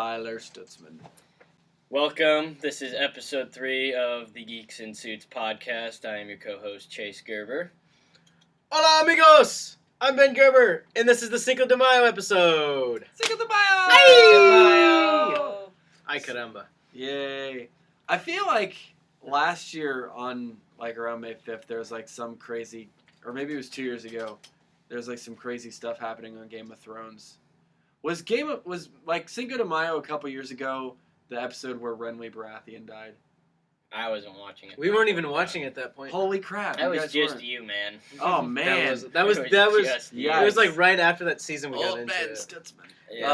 Tyler Stutzman. Welcome. This is episode 3 of the Geeks in Suits podcast. I am your co-host, Chase Gerber. Hola, amigos! I'm Ben Gerber, and this is the Cinco De Mayo episode. Cinco de Mayo! Mayo! Ay caramba. Yay. I feel like last year on, around May 5th, there was, some crazy, or maybe it was 2 years ago, there was, some crazy stuff happening on Game of Thrones. Was Cinco de Mayo a couple years ago the episode where Renly Baratheon died? I wasn't watching it. We weren't even watching at that point. Holy crap. That you was guys just weren't. you, man. Oh, man. That was just you. Yeah. It was right after that season we got Old into man it. Stutzman. Yeah.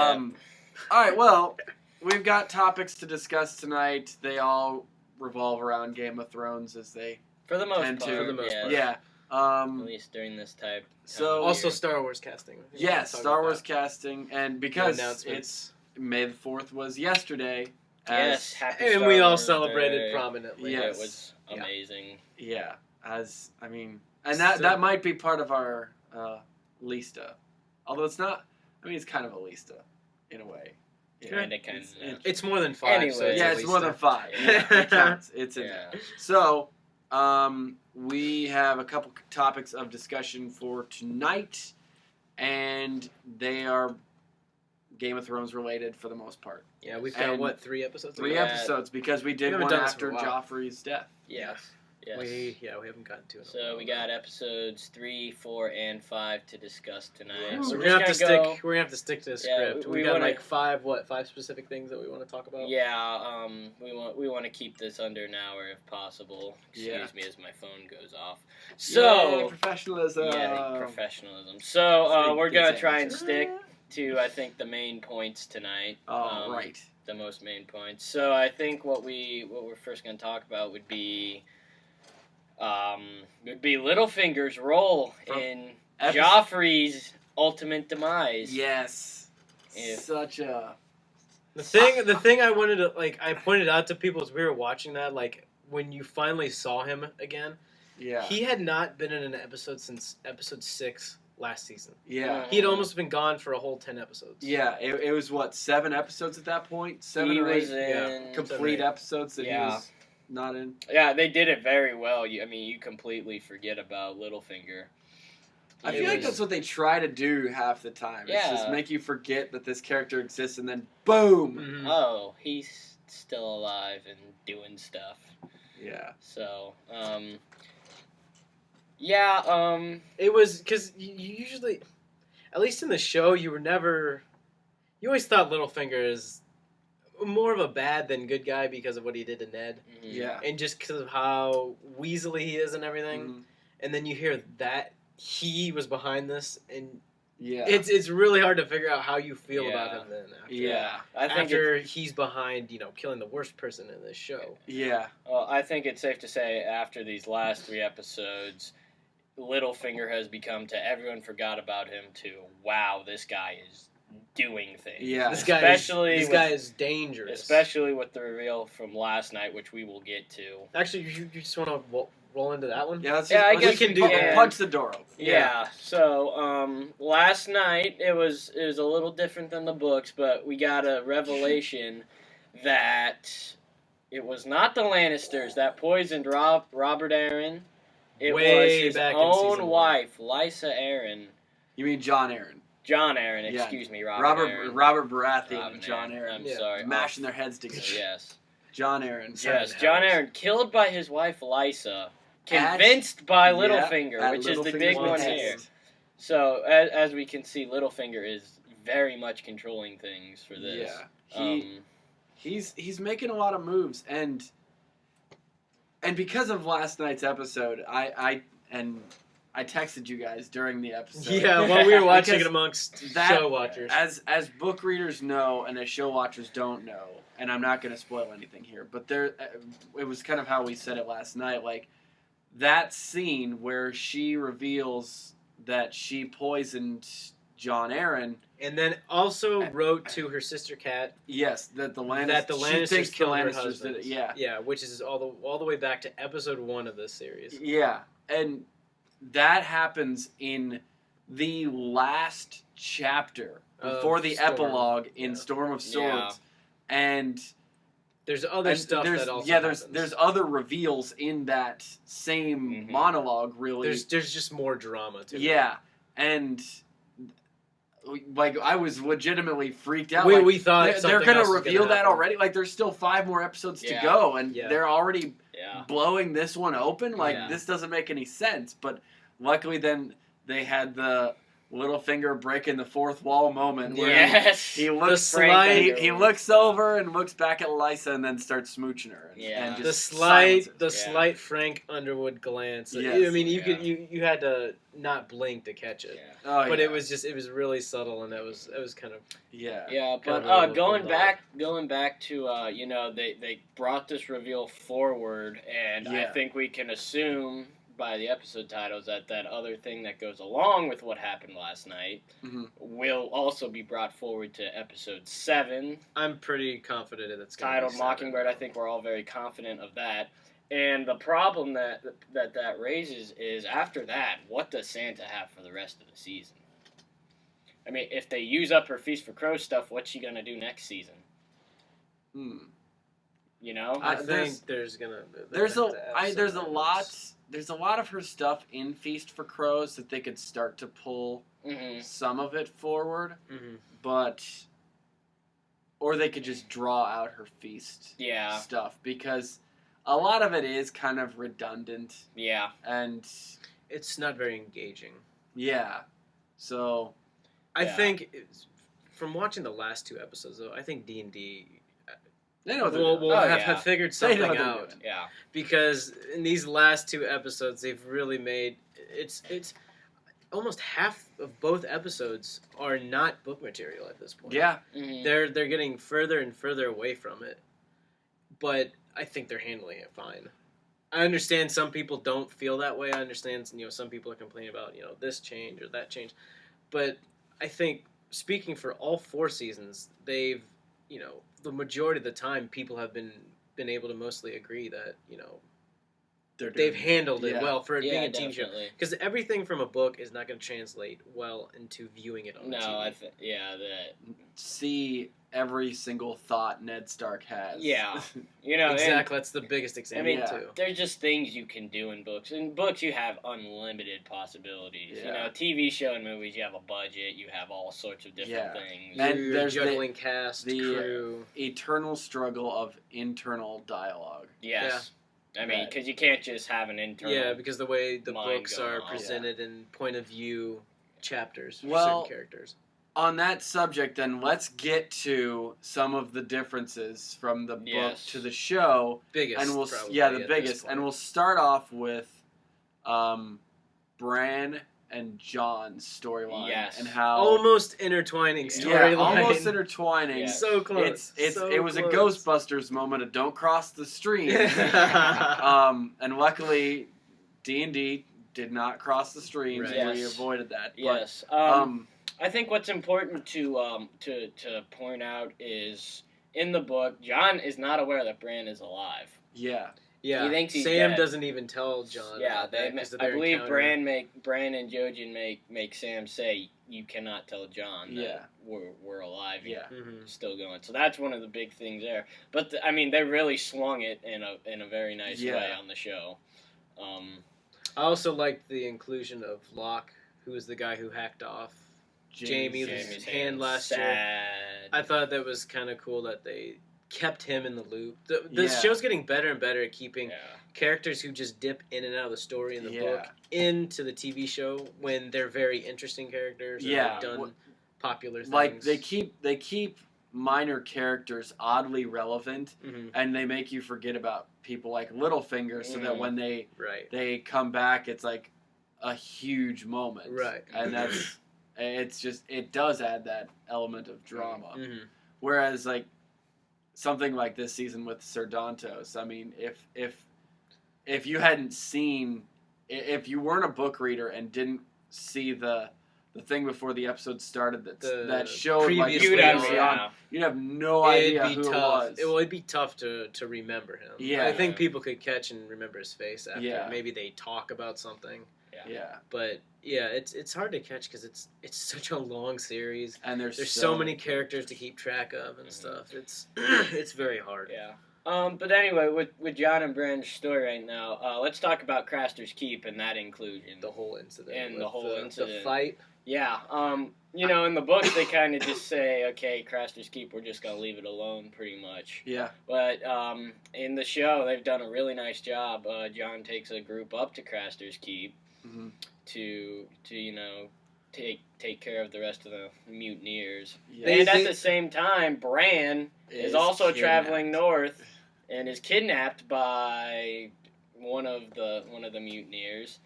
All right, well, we've got topics to discuss tonight. They all revolve around Game of Thrones as they For the most tend part. to. For the most part. Yeah. At least during this time So- of Also year. Star Wars casting. Yes, Talk Star about Wars that. casting, and New because announcements. it's May the 4th was yesterday. Yes, happy And Star we all Wars celebrated Day. prominently. Yes. It was amazing. Yeah, and that might be part of our lista. Although it's not, it's kind of a lista, in a way. Yeah. Kinda. It's more than 5. Anyway. so it's Yeah, at it's least more than a- 5. Yeah. Yeah, it counts. It's in Yeah. there. So, we have a couple topics of discussion for tonight, and they are Game of Thrones related for the most part. Yeah, we've got, And 3 episodes? 3 Yeah. episodes, because we did haven't one done this for after a while. Joffrey's death. Yes. Yes. We haven't gotten to it. So we got episodes 3, 4, and 5 to discuss tonight. Ooh. So we're we're gonna have to just gonna stick. We're gonna have to stick to the Yeah, script. we We got wanna- 5 specific things that we want to talk about. Yeah, we want to keep this under an hour if possible. Excuse Yeah. me as my phone goes off. Yay, So professionalism. yeah, professionalism. So So we're big gonna things. try and stick to I think the main points tonight. Oh, right. The most main points. So I think what we're first gonna talk about would be Littlefinger's role From in epi- Joffrey's ultimate demise. Yes. Yeah. Such a... The thing I wanted to I pointed out to people as we were watching that, when you finally saw him again, Yeah. he had not been in an episode since episode 6 last season. Yeah. He had almost been gone for a whole 10 episodes. Yeah, it was, 7 episodes at that point? 7 He or 8 was in complete episodes that he Yeah. was not in? Yeah, they did it very well. You completely forget about Littlefinger. I It feel like was- that's what they try to do half the time. It's just Yeah. make you forget that this character exists, and then boom! Mhm. Oh, he's still alive and doing stuff. Yeah. So, yeah, It was because you usually, at least in the show, you always thought Littlefinger is more of a bad than good guy because of what he did to Ned, Yeah. and just because of how weaselly he is and everything. Mhm. And then you hear that he was behind this, and Yeah. it's really hard to figure out how you feel Yeah. about him then. Yeah. I think After he's behind, killing the worst person in this show. Yeah. well, I think it's safe to say after these last 3 episodes, Littlefinger has become to everyone forgot about him to wow, this guy is doing things. Yeah. This guy is dangerous. Especially with the reveal from last night, which we will get to. Actually, you just want to roll into that one? Yeah, let's Yeah, I let's guess just we can do that. punch the door open. Yeah. So last night it was a little different than the books, but we got a revelation that it was not the Lannisters that poisoned Robert Arryn. It Way was his back in own season 1. wife, Lysa Arryn. You mean John Aaron? John Arryn, Yeah. excuse me, Robert Arryn. Robert Baratheon Robin and John Arryn, Aaron. I'm Yeah. sorry. Mashing their heads together. Yes. John Aaron. Yes, Seven John hours. Arryn killed by his wife Lysa, convinced by Yeah, Littlefinger, at which is the Littlefinger's big one behest. here. So as we can see, Littlefinger is very much controlling things for this. Yeah. He's making a lot of moves, and because of last night's episode, I texted you guys during the episode. Yeah, while we were watching Because it amongst that- show watchers. As book readers know, and as show watchers don't know, and I'm not going to spoil anything here, but it was kind of how we said it last night. That scene where she reveals that she poisoned John Aaron. And then also wrote to her sister Kat Yes, that the Lannisters. that the she Lannisters thinks the killed her Lannisters husband. did it. Yeah. Yeah, which is all the way back to episode 1 of this series. Yeah, and that happens in the last chapter before the Storm. epilogue in Yeah. Storm of Swords. and There's other stuff there's, that also there's happens. other reveals in that same monologue. Really, There's just more drama to it. yeah, and like I was legitimately freaked out. We thought they're something gonna else was reveal gonna that happen. already. Like there's still 5 more episodes to Yeah. go, and Yeah. they're already Yeah. blowing this one open. Like Yeah. this doesn't make any sense. But luckily, then they had the Littlefinger breaking the fourth wall moment where Yes. he The looks slide. he looks over and looks back at Lysa and then starts smooching her. And, Yeah. and The just slight, silences. the Yeah. slight Frank Underwood glance. Yes. I mean, you Yeah. could you had to not blink to catch it. Yeah. Oh, But yeah. it was really subtle, and it was kind of yeah. Yeah, Kind but of a little going bulldog. back to they brought this reveal forward, and I Yeah. think we can assume by the episode titles that that other thing that goes along with what happened last night Mhm. will also be brought forward to episode 7, I'm pretty confident that it's gonna titled be 7. Mockingbird. I think we're all very confident of that. And the problem that raises is after that, what does Santa have for the rest of the season? I mean, if they use up her Feast for Crows stuff, what's she gonna do next season? Hmm. You know? I there's- think there's gonna There's they're gonna have to have there's a some lot moments. there's a lot of her stuff in Feast for Crows that they could start to pull Mm-hmm. some of it forward, Mhm. but or they could just draw out her feast Yeah. stuff because a lot of it is kind of redundant Yeah. and It's not very engaging. yeah. So I Yeah. think from watching the last 2 episodes, though, I think D&D they know what they're will doing. Oh, have, yeah. have figured They know something what they're out. doing. Yeah. Because in these last 2 episodes, they've really made it's almost half of both episodes are not book material at this point. Yeah. Mm-hmm. They're getting further and further away from it, but I think they're handling it fine. I understand some people don't feel that way. I understand some people are complaining about this change or that change, but I think speaking for all 4 seasons, they've the majority of the time people have been able to mostly agree that they've handled it yeah. well for it being Yeah, a TV show. definitely. Because everything from a book is not going to translate well into viewing it on No, TV. I think that See every single thought Ned Stark has. Yeah. and Exactly, that's the biggest example yeah. too. there's just things you can do in books. In books, you have unlimited possibilities. Yeah. TV show and movies, you have a budget, you have all sorts of different Yeah. things. And You're there's juggling cast, the- crew. Eternal struggle of internal dialogue. Yes. I mean, Right. because you can't just have an internal. Yeah, because the way the mind books going are on. presented in point of view chapters for Well, certain characters. On that subject, then let's get to some of the differences from the Yes. book to the show, Biggest, and we'll probably, the at this biggest, point. and we'll start off with Bran and John's storyline, Yes. and how Almost intertwining Yeah, storyline. almost intertwining. Yeah. So close. It was a close. Ghostbusters moment of don't cross the stream. Yeah. And luckily, D&D did not cross the streams. Right. And we Yes. avoided that. Yes. But, I think what's important to point out is in the book, John is not aware that Bran is alive. yeah. Yeah, He thinks he's Sam dead. doesn't even tell John. Yeah, about that 'cause of I their believe encounter. Bran and Jojen make Sam say you cannot tell John that Yeah. we're alive. Yeah. Mhm. Still going. So that's one of the big things there. But they really swung it in a very nice Yeah. way on the show. I also liked the inclusion of Locke, who was the guy who hacked off Jamie's hand last year. Sad. I thought that was kind of cool that they kept him in the loop. The Yeah. show's getting better and better at keeping Yeah. characters who just dip in and out of the story in the Yeah. book into the TV show when they're very interesting characters or Yeah. they've done popular things. Like they keep minor characters oddly relevant, Mhm. and they make you forget about people like Littlefinger, so that Mhm. when Right. they come back, it's like a huge moment. Right. And it does add that element of drama. Mhm. Whereas like something like this season with Sir Dantos, I mean, if you hadn't seen, if you weren't a book reader and didn't see the thing before the episode started that showed like previously You'd Sir have, on- Dantos, you'd have no idea It'd be who tough. it was. It'd be tough to remember him. Yeah. I think people could catch and remember his face after Yeah. maybe they talk about something. Yeah. But yeah, it's hard to catch because it's such a long series. And There's so many characters to keep track of and stuff. It's it's very hard. Yeah. But anyway, with John and Bran's story right now, let's talk about Craster's Keep and that inclusion. The whole incident. And with the whole incident. The fight. Yeah. In the books they kind of just say, okay, Craster's Keep, we're just gonna leave it alone, pretty much. Yeah. But in the show, they've done a really nice job. John takes a group up to Craster's Keep to take care of the rest of the mutineers. Yeah. And at the same time, Bran is also kidnapped. traveling north and is kidnapped by one of the mutineers,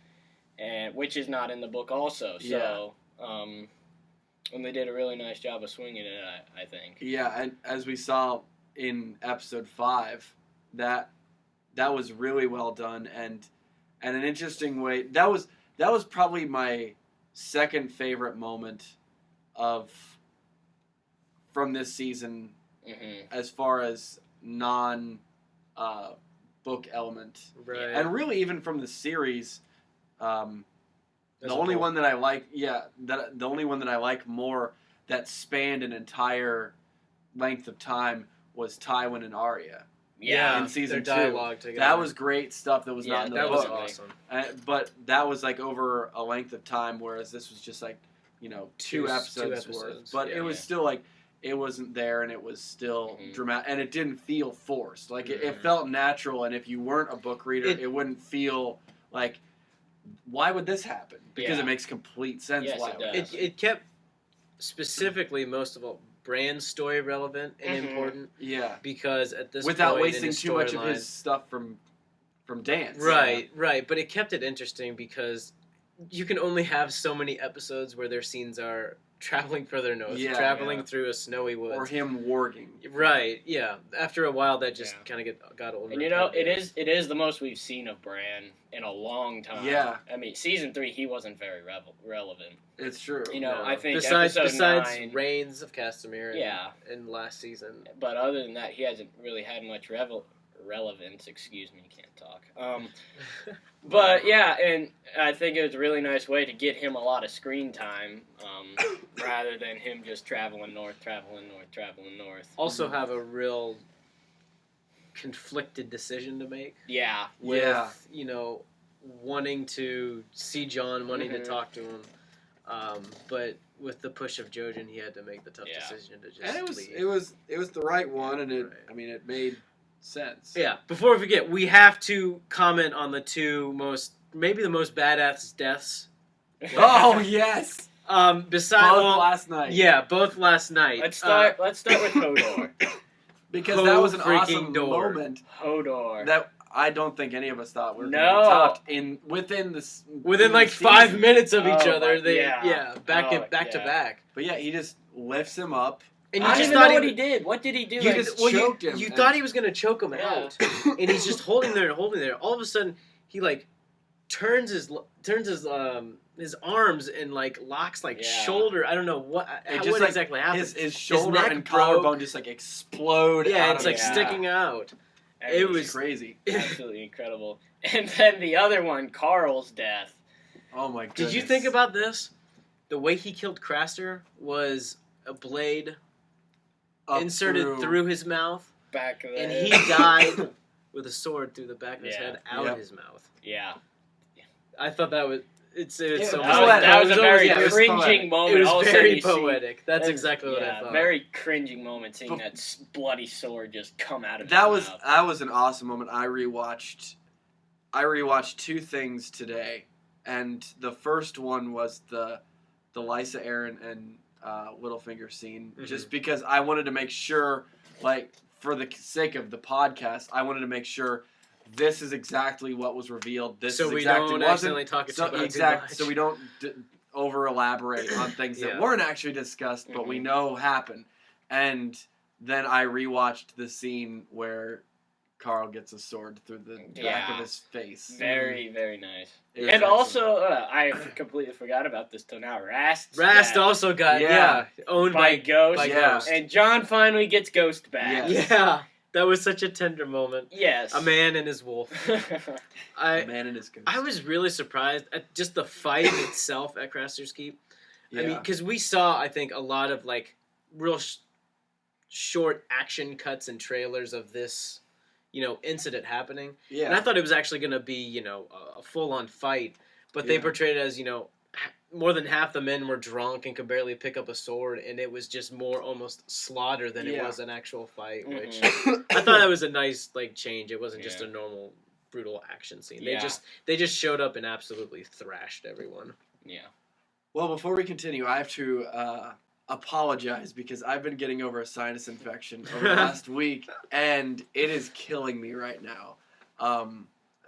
and which is not in the book also. So, and they did a really nice job of swinging it, I think. Yeah, and as we saw in episode 5, that was really well done, and an interesting way. That was probably my second favorite moment from this season, as far as non book element, Right. and really even from the series. As The a only whole. one that I like, the only one that I like more that spanned an entire length of time was Tywin and Arya. Yeah. in season their 2. dialogue together. That was great stuff that was Yeah, not in the that book. was awesome. But that was like over a length of time, whereas this was just like, two episodes worth. episodes, But yeah. it was still like, it wasn't there, and it was still dramatic, and it didn't feel forced. Like it felt natural, and if you weren't a book reader, it wouldn't feel like, why would this happen? Because Yeah. it makes complete sense. Yes, why it would does. It kept specifically most of all Bran's story relevant and important Yeah, because at this without point wasting in his too much of storyline- his stuff from Dance. Right. But it kept it interesting because you can only have so many episodes where their scenes are traveling further north, traveling through a snowy woods, Or him warging. Right. Yeah. After a while, that just Yeah. kind of got older. And it is the most we've seen of Bran in a long time. Yeah. I mean, season 3 he wasn't very relevant. It's true. I think besides episode 9, Reigns of Castamere, in last season. but other than that, he hasn't really had much relevance. Excuse me, can't talk. But yeah, and I think it was a really nice way to get him a lot of screen time, rather than him just traveling north. Also have a real conflicted decision to make. Yeah. With, wanting to see John, wanting to talk to him. But with the push of Jojen, he had to make the tough decision to just And leave. it was the right one, and it made sense. Yeah. Before we forget, we have to comment on the maybe the most badass deaths. Oh yes. Besides Both last night. Yeah, both last night. Let's start with Hodor. Because that was an freaking awesome door. moment Hodor. that I don't think any of us thought were No. going to be topped within like the 5 season. minutes of each Oh, other. my- yeah. Back Oh, to back. But yeah, he just lifts him up. And I you don't just even thought know what he did. What did he do? You just choked him. You and- thought he was gonna choke him Yeah. out, and he's just holding there. All of a sudden, he turns his arms and locks shoulder. I don't know what exactly happened. His shoulder neck and broke. collarbone just explode. Yeah, out it's of like his sticking neck. out. And It it was Crazy. absolutely incredible. And then the other one, Carl's death. Oh my goodness. Did you think about this? The way he killed Craster was a blade Up inserted through his mouth, Back of the and head. he died with a sword through the back of his Yeah. head out Yep. of his mouth. Yeah. I thought that was it's Yeah, so that much- was- That was a very it was cringing poetic. moment. It was All of a very sudden you see- poetic. That's exactly what I Yeah, thought. very cringing moment seeing that bloody sword just come out of That his was mouth. an awesome moment. I rewatched 2 things today, and the first one was the Lysa Arryn and Littlefinger scene, just because I wanted to make sure, for the sake of the podcast, I wanted to make sure this is exactly what was revealed. This so is we exactly don't wasn't. accidentally talk So about too exactly. much. So we don't over elaborate on things that Yeah. weren't actually discussed, but we know happened. And then I rewatched the scene where Carl gets a sword through the back of his face. Very, very nice. It was And excellent. also, I completely forgot about this till now. Rast also got Yeah. owned by by Ghost. by Yeah. Ghost. And John finally gets Ghost back. Yes. Yeah, That was such a tender moment. Yes. A man and his wolf. The man and his ghost. I was really surprised at just the fight itself at Craster's Keep. Yeah. I mean, because we saw, I think, a lot of like real short action cuts and trailers of this, incident happening. yeah. And I thought it was actually going to be, a full-on fight. But they Yeah. portrayed it as, more than half the men were drunk and could barely pick up a sword, and it was just more almost slaughter than it Yeah. was an actual fight, which Mhm. I thought that was a nice change. It wasn't just Yeah. a normal brutal action scene. Yeah. They just showed up and absolutely thrashed everyone. Yeah. Well, before we continue, I have to apologize because I've been getting over a sinus infection over the last week, and it is killing me right now.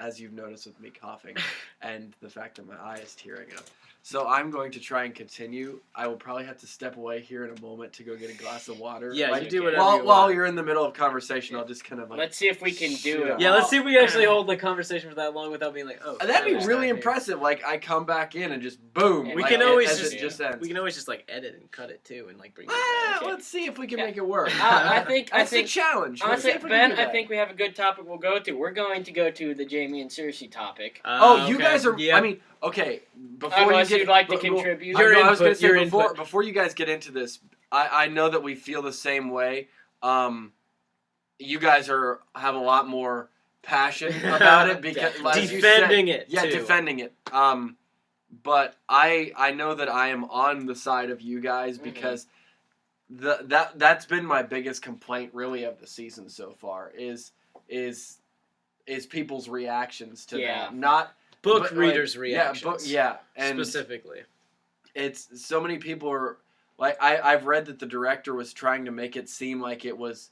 As you've noticed with me coughing and the fact that my eye is tearing up. So I'm going to try and continue. I will probably have to step away here in a moment to go get a glass of water. Yeah, Like, you do okay. whatever while you're in the middle of conversation, Yeah. I'll just kind of like... Let's see if we can do it. Yeah, let's see if we can actually hold the conversation for that long without being like, oh. That'd be Tyler's really not here. impressive. Like, I come back in and just boom. We like, can always as just- it just ends. We can always just edit and cut it too and bring it Ah, back. Okay. let's see if we can Yeah. make it work. I think That's a challenge. Let's see honestly, if we can Ben, do I that. think we have a good topic we'll go to. We're going to go to the Jamie and Cersei topic. Oh, you Okay. guys are. Yeah. I mean, okay. Before Unless you get, you'd like to but- contribute. I, Your know, I was going input, to say your before input. before you guys get into this, I know that we feel the same way. You guys have a lot more passion about it because as you said- Defending it, Yeah, too. defending it. But I know that I am on the side of you guys because that's been my biggest complaint really of the season so far is people's reactions to Yeah. that. Not Book but, readers' like, reactions. and specifically. it's so many people are like I've read that the director was trying to make it seem like it was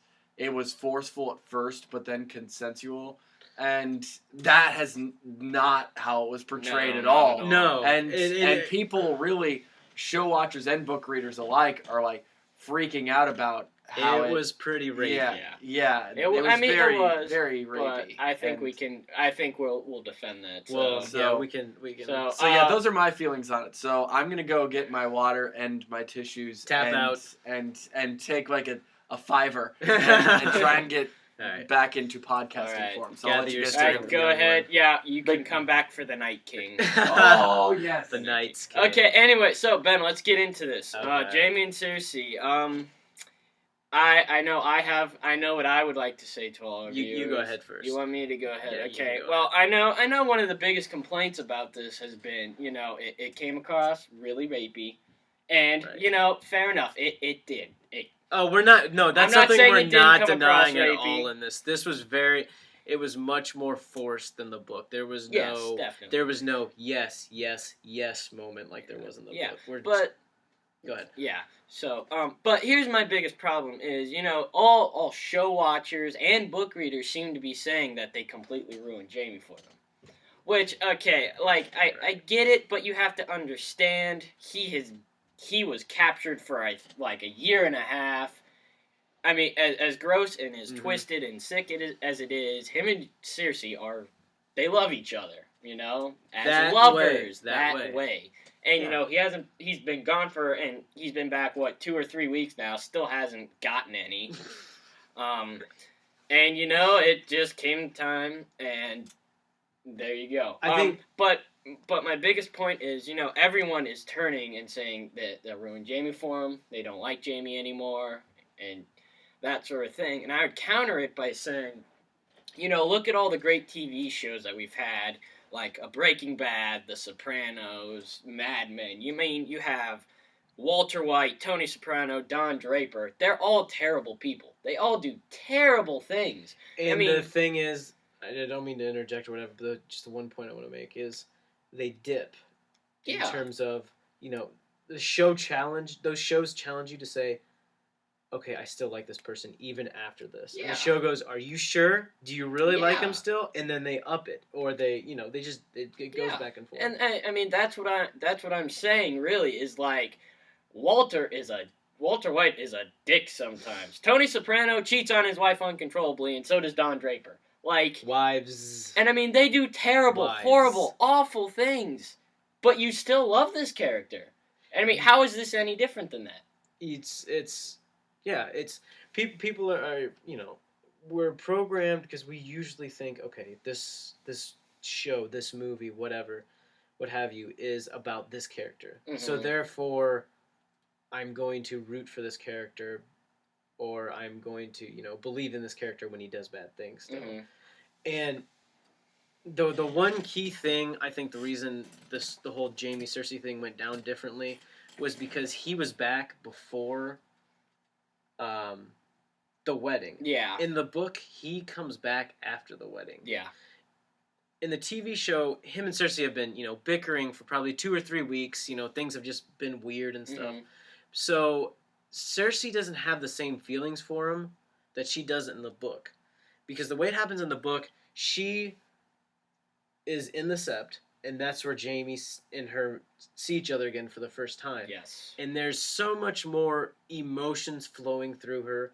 forceful at first, but then consensual, and that has not how it was portrayed No, at not all. at all. No, And people really, show watchers and book readers alike, are like freaking out about how it was pretty rapey. Yeah. It was very, it was, very But rapey. I think And we can. I think we'll defend that. So. Well, So- yeah, we can. So- So yeah, those are my feelings on it. So I'm gonna go get my water and my tissues. Tap and, out. and take like a $5 and try and get All right. back into podcasting All right. form. So I'll Gather let you your guys All take right, over. go ahead. Yeah, you can But- come back for the Night King. Oh yes. The Knights. King. Okay. Anyway, so Ben, let's get into this. Okay. Jamie and Cersei. I know what I would like to say to all of you. You go ahead first. You want me to go ahead? Yeah, you Okay. can go Well, I know one of the biggest complaints about this has been, it came across really rapey. And, Right. fair enough. It did. Oh, we're not. No, that's I'm not something saying we're it didn't not come across denying at rapey. all in this. This was It was much more forced than the book. There was Yes, no. definitely. There was no yes moment like there was in the Yeah, book. We're But go ahead. yeah. So, but here's my biggest problem is, all show watchers and book readers seem to be saying that they completely ruined Jamie for them. Which, okay, I get it, but you have to understand he was captured for a year and a half. I mean, as gross and as Mhm. twisted and sick as it is, him and Cersei they love each other, as That lovers, way, that way. And Yeah. he's been gone and he's been back 2 or 3 weeks now, still hasn't gotten any. And it just came time, and there you go. I think- but my biggest point is, everyone is turning and saying that they'll ruin Jamie for him. They don't like Jamie anymore, and that sort of thing. And I would counter it by saying, look at all the great TV shows that we've had, like a Breaking Bad, The Sopranos, Mad Men. You have Walter White, Tony Soprano, Don Draper. They're all terrible people. They all do terrible things. And mean- the thing is, I don't mean to interject or whatever, but just the one point I want to make is they dip in Yeah. terms of, the show challenge. Those shows challenge you to say, okay, I still like this person even after this. And Yeah. the show goes, are you sure? Do you really like Yeah. him still? And then they up it, or they just it goes Yeah. back and forth. And I mean that's what I'm saying really is like Walter White is a dick sometimes. Tony Soprano cheats on his wife uncontrollably, and so does Don Draper. Wives. And I mean they do terrible, Lies. horrible, awful things, but you still love this character. And I mean, how is this any different than that? It's people are we're programmed because we usually think, okay, this show, this movie, whatever, what have you, is about this character. So Mhm. therefore, I'm going to root for this character, or I'm going to, believe in this character when he does bad things. Still. Mhm. And the one key thing, I think the reason the whole Jamie Cersei thing went down differently was because he was back before the wedding. Yeah. In the book, he comes back after the wedding. Yeah. In the TV show, him and Cersei have been, bickering for probably 2 or 3 weeks. Things have just been weird and stuff. Mhm. So Cersei doesn't have the same feelings for him that she does in the book. Because the way it happens in the book, she is in the Sept, and that's where Jamie and her see each other again for the first time. Yes. And there's so much more emotions flowing through her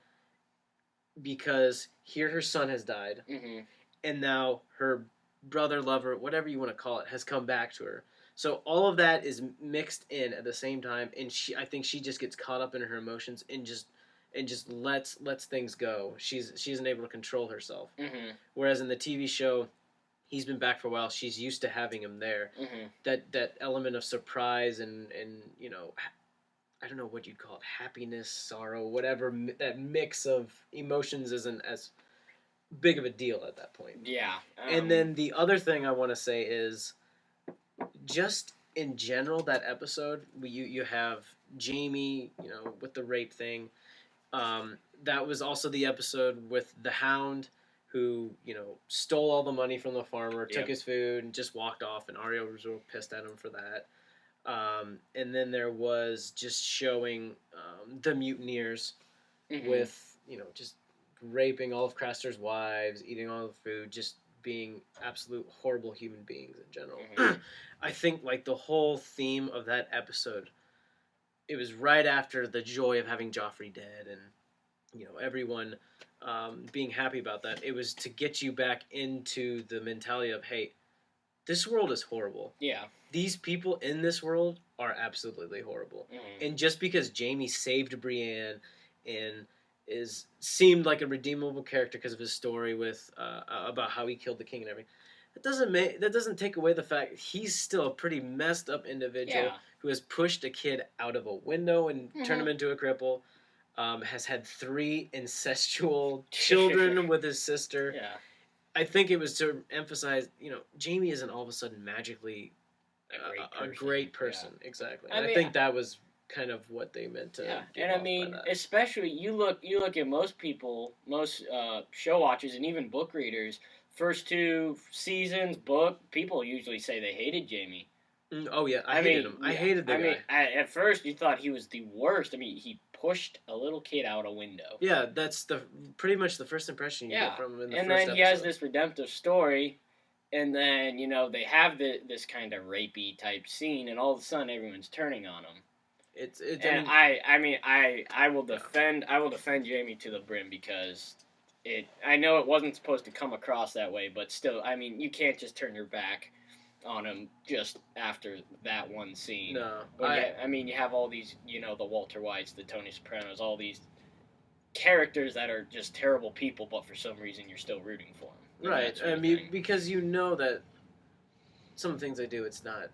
because here her son has died, Mhm. and now her brother, lover, whatever you want to call it, has come back to her. So all of that is mixed in at the same time, and I think she just gets caught up in her emotions and just lets things go. She isn't able to control herself. Mhm. Whereas in the TV show, he's been back for a while. She's used to having him there. Mhm. That element of surprise and I don't know what you'd call it, happiness, sorrow, whatever. That mix of emotions isn't as big of a deal at that point. Yeah. And then the other thing I want to say is, just in general, that episode, you have Jamie, with the rape thing. That was also the episode with the Hound, who stole all the money from the farmer, took Yep. his food, and just walked off. And Arya was real pissed at him for that. And then there was just showing the mutineers Mhm. with just raping all of Craster's wives, eating all the food, just being absolute horrible human beings in general. Mhm. I think like the whole theme of that episode, it was right after the joy of having Joffrey dead and everyone being happy about that. It was to get you back into the mentality of, hey, this world is horrible. Yeah. These people in this world are absolutely horrible. Mhm. And just because Jamie saved Brienne and seemed like a redeemable character because of his story with about how he killed the king and everything, that doesn't take away the fact he's still a pretty messed up individual Yeah. who has pushed a kid out of a window and turned him Mhm. into a cripple. Has had 3 incestual children with his sister. Yeah. I think it was to emphasize, Jamie isn't all of a sudden magically a great person. Yeah. Exactly. I And I mean, think that was kind of what they meant to. Yeah, give and I off by mean, that. especially you look at most people, most show watchers, and even book readers. First 2 seasons, book people usually say they hated Jamie. Oh yeah, I hated him. I hated the guy. mean, at first you thought he was the worst. I mean, he pushed a little kid out a window. Yeah, that's pretty much the first impression you Yeah, get from him in the and first then episode. he has this redemptive story, and then they have this kind of rapey type scene, and all of a sudden everyone's turning on him. And I will defend Jamie to the brim because I know it wasn't supposed to come across that way, but still, I mean, you can't just turn your back on him just after that one scene. No, I mean, you have all these, the Walter Whites, the Tony Sopranos, all these characters that are just terrible people, but for some reason you're still rooting for them. Right. I mean, because that some things they do, it's not.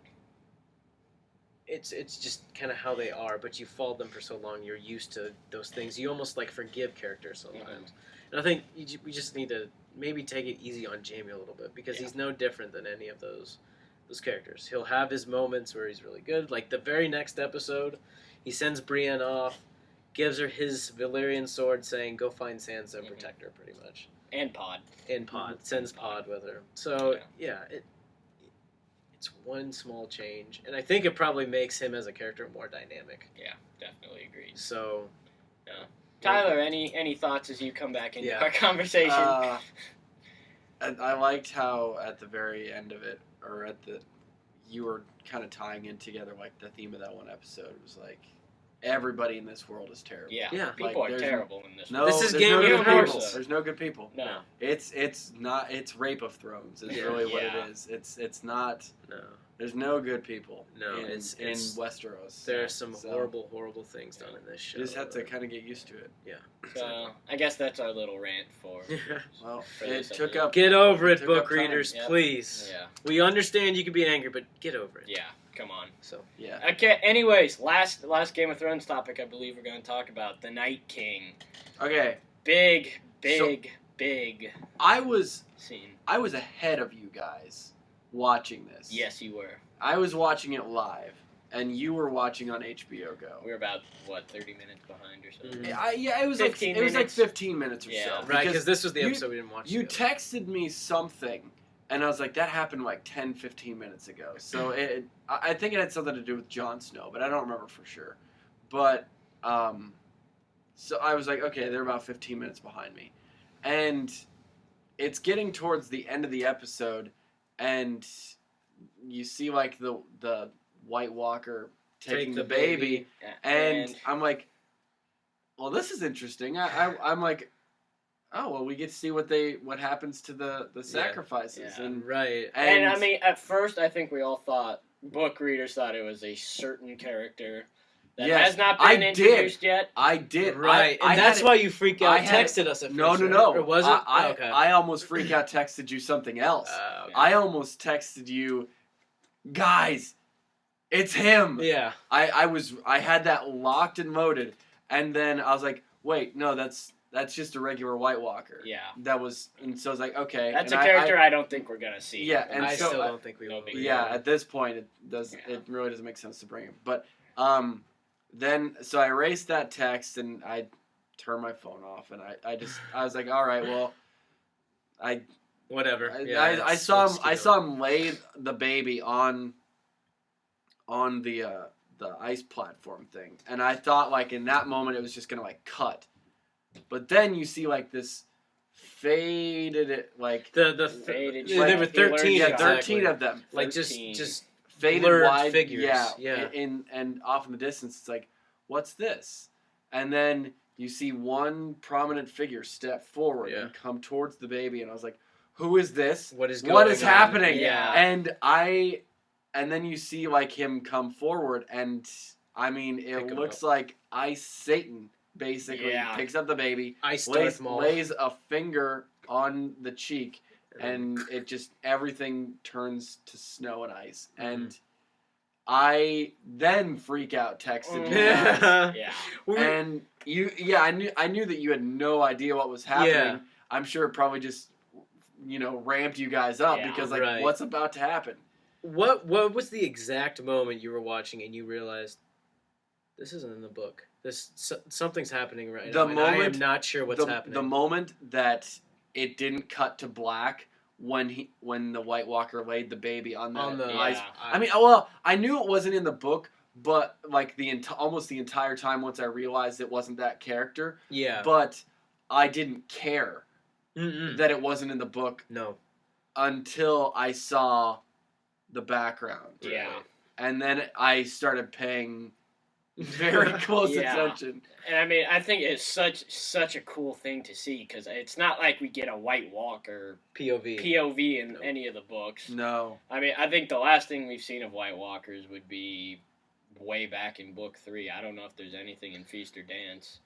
It's just kind of how they are, but you followed them for so long, you're used to those things. You almost like forgive characters sometimes. And I think we just need to maybe take it easy on Jamie a little bit because he's no different than any of those characters. He'll have his moments where he's really good. Like the very next episode, he sends Brienne off, gives her his Valyrian sword, saying, "Go find Sansa and protect her," pretty much. And Pod. Sends Pod with her. So yeah, it's one small change, and I think it probably makes him as a character more dynamic. Yeah, definitely agreed. So, yeah. Tyler, any thoughts as you come back into our conversation? I liked how at the very end of it, or you were kind of tying in together like the theme of that one episode. It was like everybody in this world is terrible. Yeah, Yeah. people Like, are there's terrible in this. No, This is there's Game no of good Thrones. people. There's no good people. No. It's rape of thrones is Yeah. really what Yeah. it is. It's not. No. There's no good people. No, in it's- Westeros. There are some So, horrible, horrible things done in this show. You just have to kind of get used to it. So I guess that's our little rant for. Well, For it this took episode. up. Get over it, took book up time. readers, Yep. please. Yeah. We understand you can be angry, but get over it. Yeah. Come on. So Yeah. Okay. Anyways, last Game of Thrones topic I believe we're going to talk about the Night King. Okay. Big I was scene. ahead of you guys watching this. Yes, you were. I was watching it live, and you were watching on HBO Go. We were about 30 minutes behind or something. Mhm. It was like 15 it was like minutes. 15 minutes or Yeah. so. right, because this was the you- episode we didn't watch. You together. texted me something, and I was like, that happened like 10, 15 minutes ago. So I think it had something to do with Jon Snow, but I don't remember for sure. But, so I was like, okay, they're about 15 minutes behind me. And it's getting towards the end of the episode, and you see like the White Walker taking the baby. Yeah. And I'm like, well, this is interesting. I'm like, oh well, we get to see what happens to the sacrifices, Yeah. and Right. And I mean, at first, I think we all thought, book readers thought it was a certain character that Yes, has not I been did. introduced yet. I did Right, I and that's had why you freaked out. I had Texted us at no, first. no, right? no. Or was it? I, okay. I almost freak out. Texted you something else. Okay. I almost texted you, guys, it's him. Yeah. I had that locked and loaded, and then I was like, wait, no, that's just a regular White Walker. Yeah. That was, and so I was like, okay. That's a and character I don't think we're going to see. Yeah, and I so still don't think we no will. big Yeah, at this point, Yeah. it really doesn't make sense to bring him. But then so I erased that text and I turned my phone off, and I was like, all right, well, Whatever. I Yeah, saw him lay the baby on the ice platform thing, and I thought like in that moment it was just gonna like cut, but then you see like this faded like Faded there were shot. 13. yeah, Exactly. 13 of them. Like 13. just Faded blurred wide figures. Yeah, Yeah. and off in the distance, it's like, what's this? And then you see one prominent figure step forward Yeah. and come towards the baby, and I was like, who is this? what is What is going on? happening? Yeah. And then you see like him come forward, and I mean, it Pick him looks up. like Ice Satan basically Yeah. picks up the baby, Ice lays, Darth Maul. lays a finger on the cheek, and it just everything turns to snow and ice. Mhm. And I then freak out texted you Mm. guys. Yeah. And I knew that you had no idea what was happening. Yeah. I'm sure it probably just ramped you guys up Yeah. because like Right. what's about to happen? What was the exact moment you were watching and you realized this isn't in the book? Something's happening right The now. And I am moment- not sure what's the, happening. the moment that it didn't cut to black when the White Walker laid the baby on the ice. Yeah. I mean, well, I knew it wasn't in the book, but like almost the entire time once I realized it wasn't that character, yeah. but I didn't care Mm-mm. that it wasn't in the book No. until I saw the background. Yeah. And then I started paying very close Yeah. attention. And I mean, I think it's such a cool thing to see because it's not like we get a White Walker POV. POV in No. any of the books. No. I mean, I think the last thing we've seen of White Walkers would be way back in book 3. I don't know if there's anything in Feast or Dance.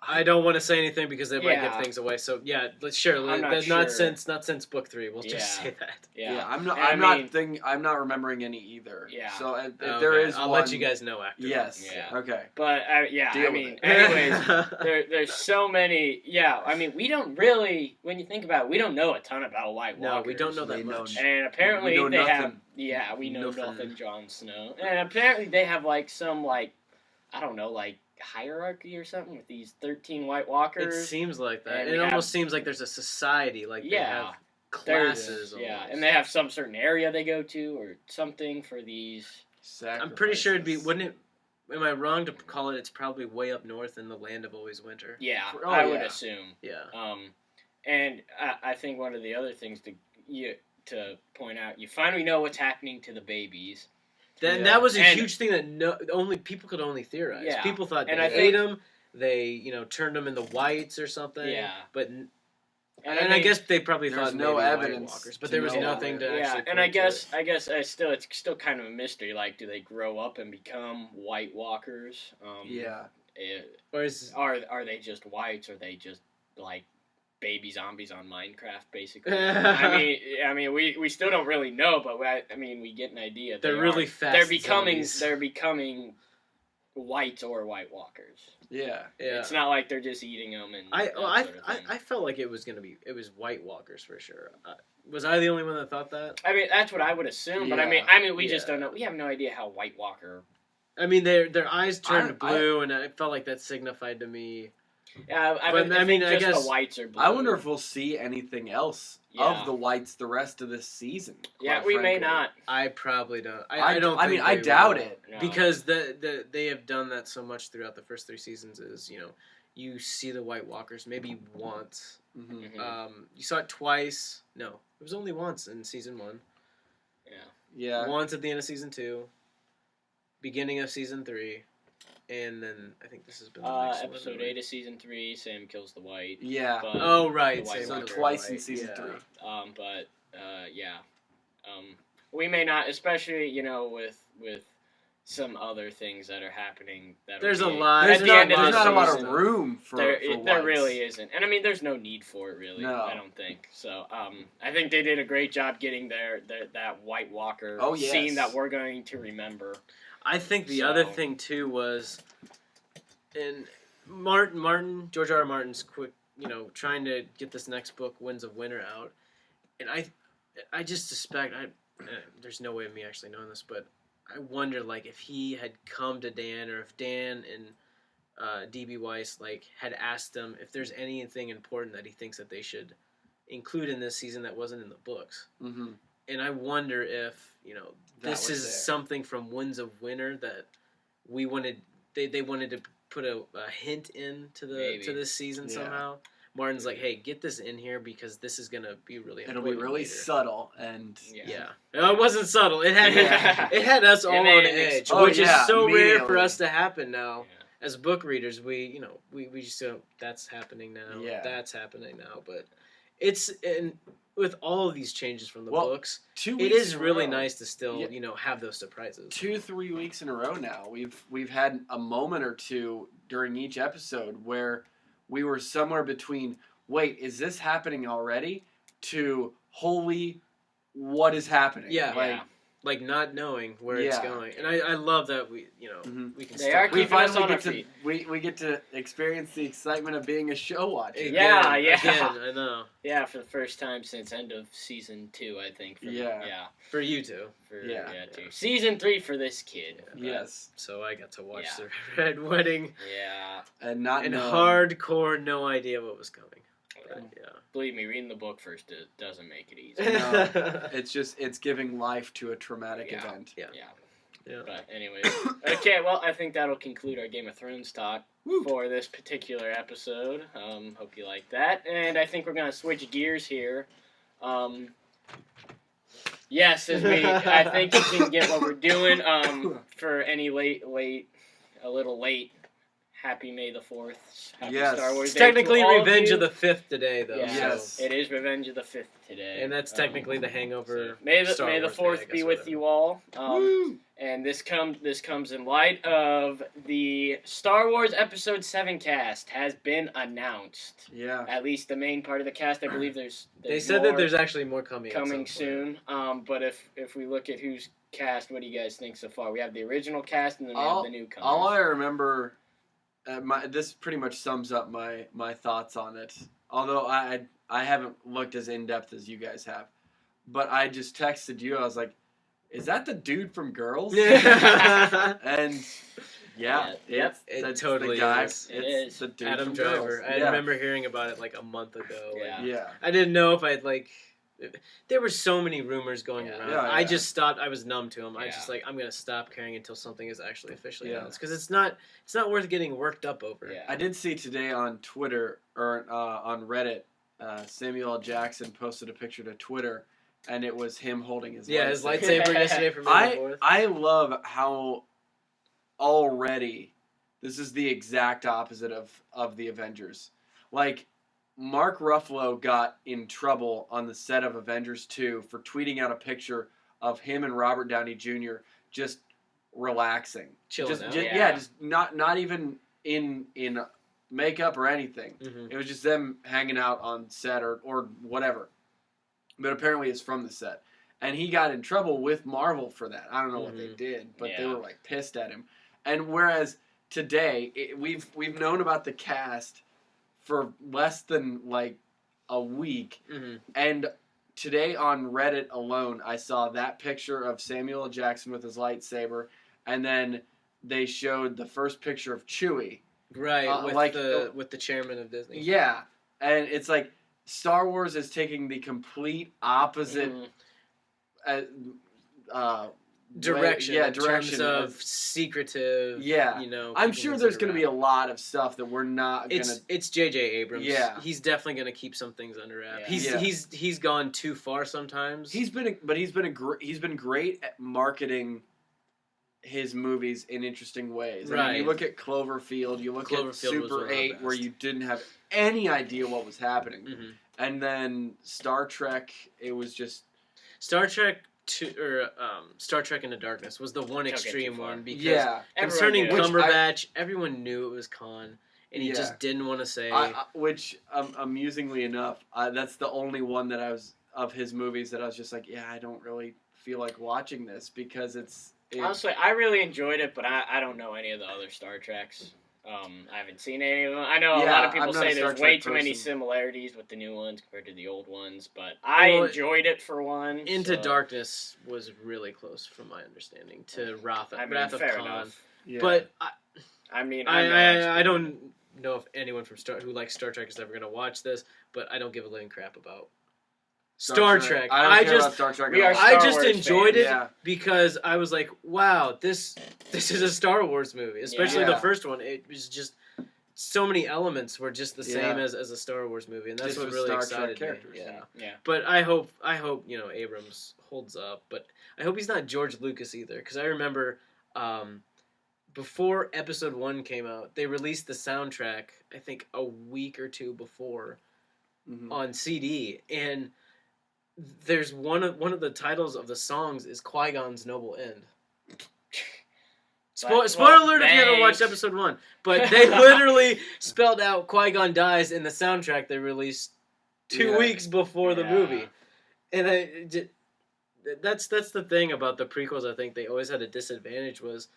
I don't want to say anything because they might Yeah. give things away. So yeah, let's share. I'm not Not sure. since book 3. We'll Yeah. just say that. Yeah. I'm not. And I'm I not mean- I'm not remembering any either. Yeah. So if Okay, there is I'll one, let you guys know after. Yes. Yeah. Okay. But yeah, Deal I with mean, it. anyways, there's so many. Yeah, I mean, we don't really, when you think about it, we don't know a ton about White No, Walkers. we don't know They that know much. And apparently We know they have. nothing. Yeah, we know Nothing. nothing. Jon Snow, and apparently they have like some like, I don't know, like hierarchy or something with these 13 White It Walkers. seems like that. And It we almost have- seems like there's a society. Like they Yeah. have There's- classes. yeah, almost. and they have some certain area they go to or something for these. I'm pretty sure it'd be. Sacrifices. Wouldn't it? Am I wrong to call it? It's probably way up north in the land of always winter. Yeah, Oh, I would yeah. assume. Yeah. And I think one of the other things to point out, you finally know what's happening to the babies. Then Yeah. that was a And- huge thing that only people could only theorize. Yeah. People thought And they I ate think- them, they turned them into whites or something. Yeah. But And I mean, guess they probably There's thought no maybe evidence White Walkers, but to there was know nothing to that. actually. and I point to guess it. it's still kind of a mystery. Like, do they grow up and become White Walkers? Yeah. Or is Are they just whites? Or are they just like baby zombies on Minecraft, basically? I mean, we still don't really know, but we get an idea. they're really fast. They're becoming zombies. whites or White Walkers. Yeah. Yeah. It's not like they're just eating them and I sort of thing. I felt like it was White Walkers for sure. Was I the only one that thought that? I mean, that's what I would assume, but Yeah. we just Yeah. don't know. We have no idea how White Walker. I mean, their eyes turned I- blue, and I felt like that signified to me. Yeah, I But, think I just guess- the whites are blue. I wonder if we'll see anything else Yeah. of the whites the rest of this season. Yeah, quite we may frankly. not. I probably don't. I don't. I mean, think I they doubt will. it. No. Because they have done that so much throughout the first 3 seasons. Is you see the White Walkers maybe once. Hmm. Mhm. You saw it twice. No, it was only once in season 1. Yeah. Yeah. Once at the end of season 2, beginning of season 3, and then I think this has been the next Episode one. 8 of season 3, Sam kills the white. Yeah. But, Oh right, The White same So one. Walker. twice in Right, season yeah. 3. Yeah. We may not, especially with some other things that are happening. There's a lot. There's At the not, end of there's the not a lot of season, room for there whites. really isn't, and I mean, there's no need for it really. No. I don't think so. I think they did a great job getting that White Walker Oh, yes. scene that we're going to remember. I think the So- other thing too was, in George R. R. Martin's quick, trying to get this next book, Winds of Winter, out, and I just suspect there's no way of me actually knowing this, but I wonder like if he had come to Dan or if Dan and D.B. Weiss had asked him if there's anything important that he thinks that they should include in this season that wasn't in the books. Mm-hmm. And I wonder if, this is there. something from Winds of Winter that we wanted. They wanted to put a hint into Maybe. to this season Yeah. somehow. Martin's like, hey, get this in here because this is gonna be really It'll important. be really later. subtle and Yeah. No, it wasn't subtle. It had Yeah. it had us It all made on an edge, explosion. which is Oh, yeah, so rare for immediately. us to happen now. Yeah. As book readers, we just don't. That's happening now. Yeah. That's happening now. But and with all of these changes from the Well, books, 2 it weeks is in a really row. nice to still Yeah. have those surprises. 2-3 weeks in a row now. We've had a moment or two during each episode where we were somewhere between, wait, is this happening already? To holy, what is happening? Yeah. Like, Like not knowing where it's Yeah. going, and I love that we Mhm. we can. They still are we keeping us finally on get our to feet. we get to experience the excitement of being a show watcher. Again, Yeah. Again, I know. Yeah, for the first time since end of season 2, I think. Yeah. For you two. Yeah. Two. Season 3 for this kid. Yes, So I got to watch Yeah. the Red Wedding Yeah. and not and knowing- hardcore, no idea what was coming. But, Believe me, reading the book first doesn't make it easy. yeah. No. It's giving life to a traumatic Yeah. event. Yeah. Yeah. But anyway, okay. Well, I think that'll conclude our Game of Thrones talk Woo. for this particular episode. Hope you like that, and I think we're gonna switch gears here. Yes, I think you can get what we're doing. For any a little late. Happy May the 4th. Happy Yes. Star Wars It's Day to technically all Revenge you. of the 5th today, though. Yeah. Yes. It is Revenge of the 5th today. And that's technically the Hangover. May the Star May the Wars Day, 4th I be guess, with whatever. you all. Woo. And this comes in light of the Star Wars Episode 7 cast has been announced. Yeah. At least the main part of the cast. I believe there's They said that more there's actually more coming. at some coming point. soon. But if we look at who's cast, what do you guys think so far? We have the original cast and then we have the newcomers. All I remember, this pretty much sums up my thoughts on it. Although I haven't looked as in depth as you guys have, but I just texted you. I was like, "Is that the dude from Girls?" Yeah. And yeah, Yep. It that's totally the guy. is. It It's is. the dude Adam from Driver. Girls. I Yeah. remember hearing about it like a month ago. Yeah. and Yeah. I didn't know if I'd like. There were so many rumors going Yeah. around. Yeah, I yeah. just stopped. I was numb to them. I Yeah. just I'm gonna stop caring until something is actually officially Yeah. announced because it's not worth getting worked up over. Yeah. I did see today on Twitter or on Reddit, Samuel L. Jackson posted a picture to Twitter, and it was him holding his his lightsaber. lightsaber yesterday for May the 4th. I love how already this is the exact opposite of the Avengers. Like, Mark Ruffalo got in trouble on the set of Avengers 2 for tweeting out a picture of him and Robert Downey Jr. just relaxing. Chilling out. Just not even in makeup or anything. Mm-hmm. It was just them hanging out on set or whatever. But apparently it's from the set. And he got in trouble with Marvel for that. I don't know what they did, but they were like pissed at him. And whereas today we've known about the cast for less than like a week, and today on Reddit alone I saw that picture of Samuel L. Jackson with his lightsaber, and then they showed the first picture of Chewie. Right, with the chairman of Disney. Yeah, and it's like Star Wars is taking the complete opposite direction. In terms of secretive. Yeah, I'm sure there's going to be a lot of stuff that we're not going to. It's J.J. Abrams. Yeah, he's definitely going to keep some things under wraps. Yeah. He's gone too far sometimes. He's been great at marketing his movies in interesting ways. Right. I mean, you look at Cloverfield, you look at Super 8, where you didn't have any idea what was happening, and then Star Trek. It was just Star Trek. Star Trek Into Darkness was the one extreme one because concerning Cumberbatch, everyone knew it was Khan, and he just didn't want to say. Which, amusingly enough, that's the only one that I was of his movies that I was just like, I don't really feel like watching this because it's honestly, I really enjoyed it, but I don't know any of the other Star Treks. I haven't seen any of them. I know a lot of people say there's way too many similarities with the new ones compared to the old ones, but I enjoyed it for one. Into Darkness was really close, from my understanding, to Wrath of Khan. Yeah. But I don't know if anyone who likes Star Trek is ever going to watch this, but I don't give a living crap about Star Trek. I don't care about Star Trek. I just enjoyed it because I was like, wow, this is a Star Wars movie. Especially the first one. It was just so many elements were just the same as a Star Wars movie, and that's what really excited me. Yeah. But I hope Abrams holds up. But I hope he's not George Lucas either, because I remember before Episode 1 came out, they released the soundtrack I think a week or two before on CD, and there's one of the titles of the songs is Qui-Gon's Noble End. Spoiler alert if you haven't watched Episode 1. But they literally spelled out Qui-Gon dies in the soundtrack they released 2 weeks before the movie. And that's the thing about the prequels. I think they always had a disadvantage was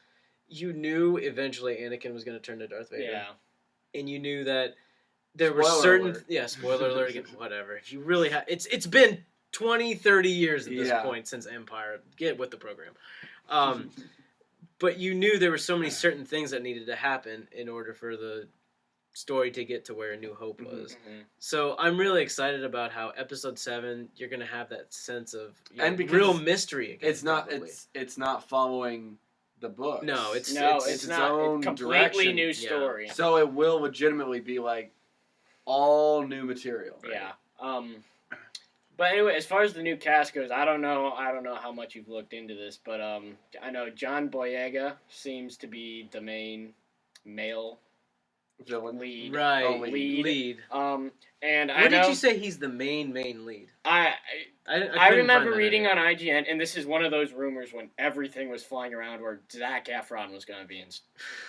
you knew eventually Anakin was going to turn to Darth Vader. Yeah. And you knew that there were certain... Alert. Yeah, spoiler alert again, whatever. If you really have... It's been 20, 30 years at this point since Empire. Get with the program. But you knew there were so many certain things that needed to happen in order for the story to get to where A New Hope was. So I'm really excited about how Episode 7, you're going to have that sense of real mystery again. It's not following the book. No, it's not. It's a completely new story. Yeah. So it will legitimately be like all new material. Right? Yeah. But anyway, as far as the new cast goes, I don't know how much you've looked into this, but I know John Boyega seems to be the main male villain lead. Right. Lead. And what did you say he's the main lead? I remember reading on IGN, and this is one of those rumors when everything was flying around where Zac Efron was going to be in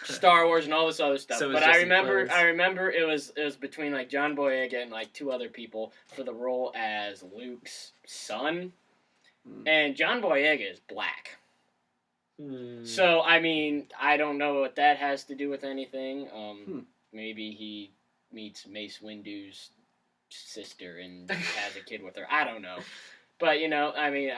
Star Wars and all this other stuff. But I remember it was between like John Boyega and like 2 other people for the role as Luke's son, and John Boyega is black. So I mean, I don't know what that has to do with anything. Maybe he meets Mace Windu's sister and has a kid with her. I don't know, but I mean,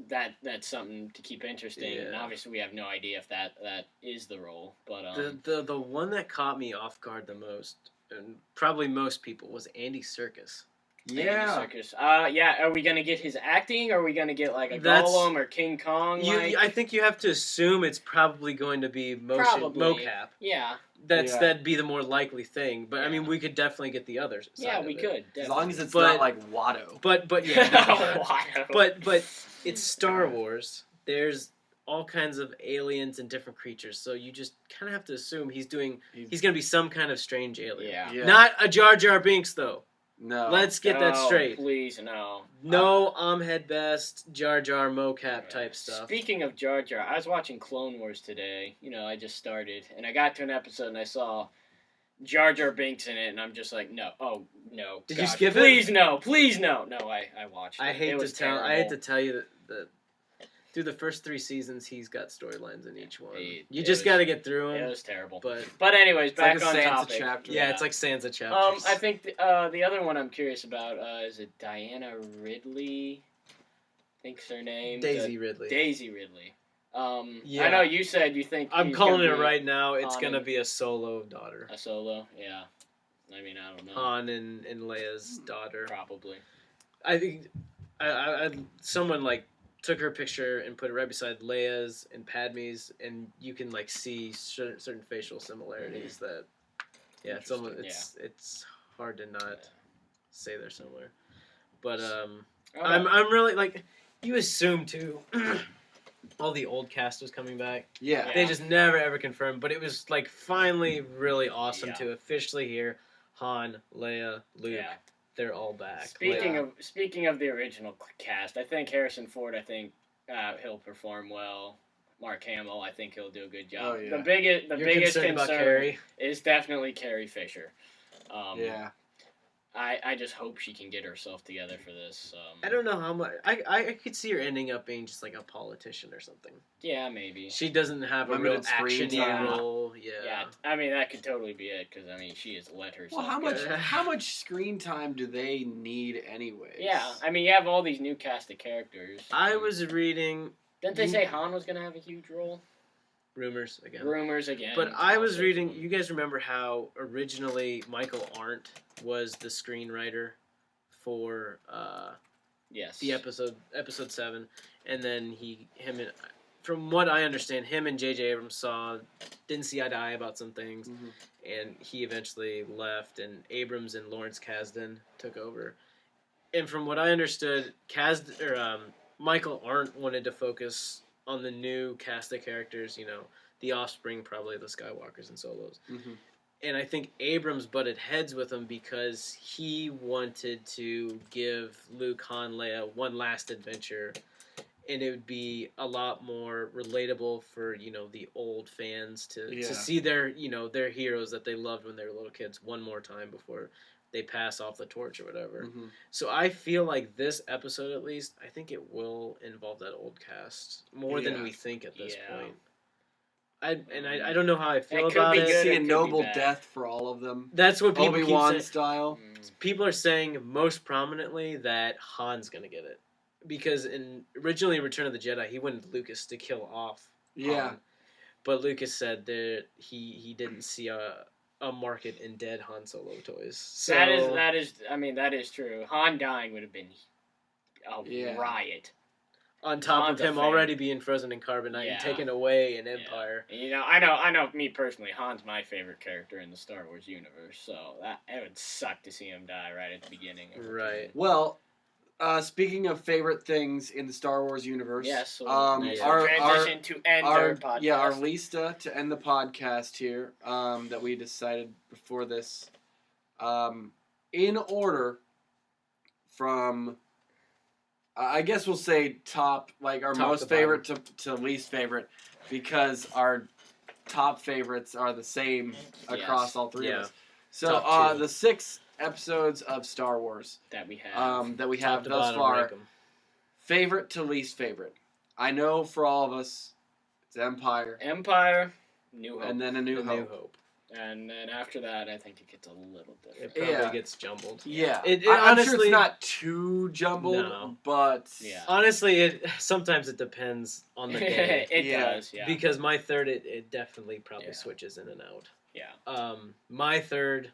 that's something to keep interesting. And obviously, we have no idea if that is the role. But the one that caught me off guard the most, and probably most people, was Andy Serkis. Yeah. Andy Serkis. Are we gonna get his acting? Or are we gonna get like a Gollum or King Kong? I think you have to assume it's probably going to be mocap. Yeah. that'd be the more likely thing. But I mean, Yeah. we could definitely get the other side. Yeah, of we it. could. As long as definitely. it's But- not like Watto. But yeah, no. Wow. but it's Star Wars. There's all kinds of aliens and different creatures, so you just kind of have to assume he's going to be some kind of strange alien. Yeah. Yeah. Not a Jar Jar Binks though. No. Let's get that Oh, straight. Please, no. No Ahmed Best, Jar Jar mocap type stuff. Speaking of Jar Jar, I was watching Clone Wars today. You know, I just started, and I got to an episode and I saw Jar Jar Binks in it, and I'm just like, no, oh no. Did you God, skip it? Please no, please no. No, I watched it. I hate It to was tell. terrible. I hate to tell you that through the first 3 seasons, he's got storylines in each one. You it just was- got to get through It them. was terrible. But anyways, It's like back a on Sansa topic. chapter. yeah, it's like Sansa chapters. I think the other one I'm curious about is it Diana Ridley? I think's her name. Daisy Ridley. Daisy Ridley. Yeah. I know you said you think I'm he's calling gonna it be right now. It's Han gonna and- be a solo daughter. A Solo, yeah. I mean, I don't know. Han and Leia's daughter. Probably. I think someone like took her picture and put it right beside Leia's and Padme's, and you can like see certain facial similarities that. Yeah, it's almost it's hard to not say they're similar, but I'm really like you assume too. All the old cast was coming back. Yeah. They just never ever confirmed, but it was like finally really awesome Yeah. to officially hear Han, Leia, Luke. Yeah. They're all back. Speaking of the original cast, I think Harrison Ford. I think he'll perform well. Mark Hamill, I think he'll do a good job. Oh, yeah. The biggest You're biggest concerned about concern Carrie? is definitely Carrie Fisher. Yeah. I just hope she can get herself together for this. I don't know how much. I could see her ending up being just like a politician or something. Yeah, maybe. She doesn't have a real Limited screen action time. role. Yeah, Yeah. I mean that could totally be it because I mean she has let herself. Well, go. how much screen time do they need anyways? Yeah, I mean you have all these new cast of characters. I was reading Didn't they say Han was gonna have a huge role? rumors again. Rumors again. But I was Also reading. some- You guys remember how originally Michael Arndt was the screenwriter for Yes. the episode 7, and then from what I understand, him and J.J. Abrams didn't see eye to eye about some things, Mhm. and he eventually left, and Abrams and Lawrence Kasdan took over. And from what I understood, Michael Arndt wanted to focus on the new cast of characters, the offspring, probably the Skywalkers and Solos. Mhm. And I think Abrams butted heads with him because he wanted to give Luke, Han, Leia one last adventure, and it would be a lot more relatable for the old fans to see their their heroes that they loved when they were little kids one more time before they pass off the torch or whatever. Mhm. So I feel like this episode, at least, I think it will involve that old cast more than Yeah. we think at this Yeah. point. I don't know how I feel It could about be it. good. See it a could be noble bad. death for all of them. That's what people keep Obi-Wan saying. style. People are saying most prominently that Han's gonna get it because originally in Return of the Jedi he wanted Lucas to kill off Yeah. Han, but Lucas said that he didn't see a market in dead Han Solo toys. So that is true. Han dying would have been a Yeah. riot. on top Han's of a him fan. already being frozen in carbonite Yeah. and taken away in Yeah. Empire. And, I know. Me personally, Han's my favorite character in the Star Wars universe. So it would suck to see him die right at the beginning. of Right. Well, speaking of favorite things in the Star Wars universe, Yes. So nice our transition to end our podcast. our lista to end the podcast here that we decided before this, in order from. I guess we'll say top, like our Top most to favorite to least favorite, because our top favorites are the same across Yes. all three Yeah. of us. So Top 2. the 6 episodes of Star Wars that we have. that we Top have to thus bottom, far, rank 'em. favorite to least favorite. I know for all of us, it's Empire, Empire, New Hope, and then A New The Hope. New Hope. and then after that, I think it gets a little It different. probably Yeah. gets jumbled. Yeah, It I'm sure honestly- it's not too jumbled, No. but Yeah. Honestly, sometimes it depends on the day. it Yeah. does. Yeah. Because my third, it definitely probably Yeah. switches in and out. yeah. My third,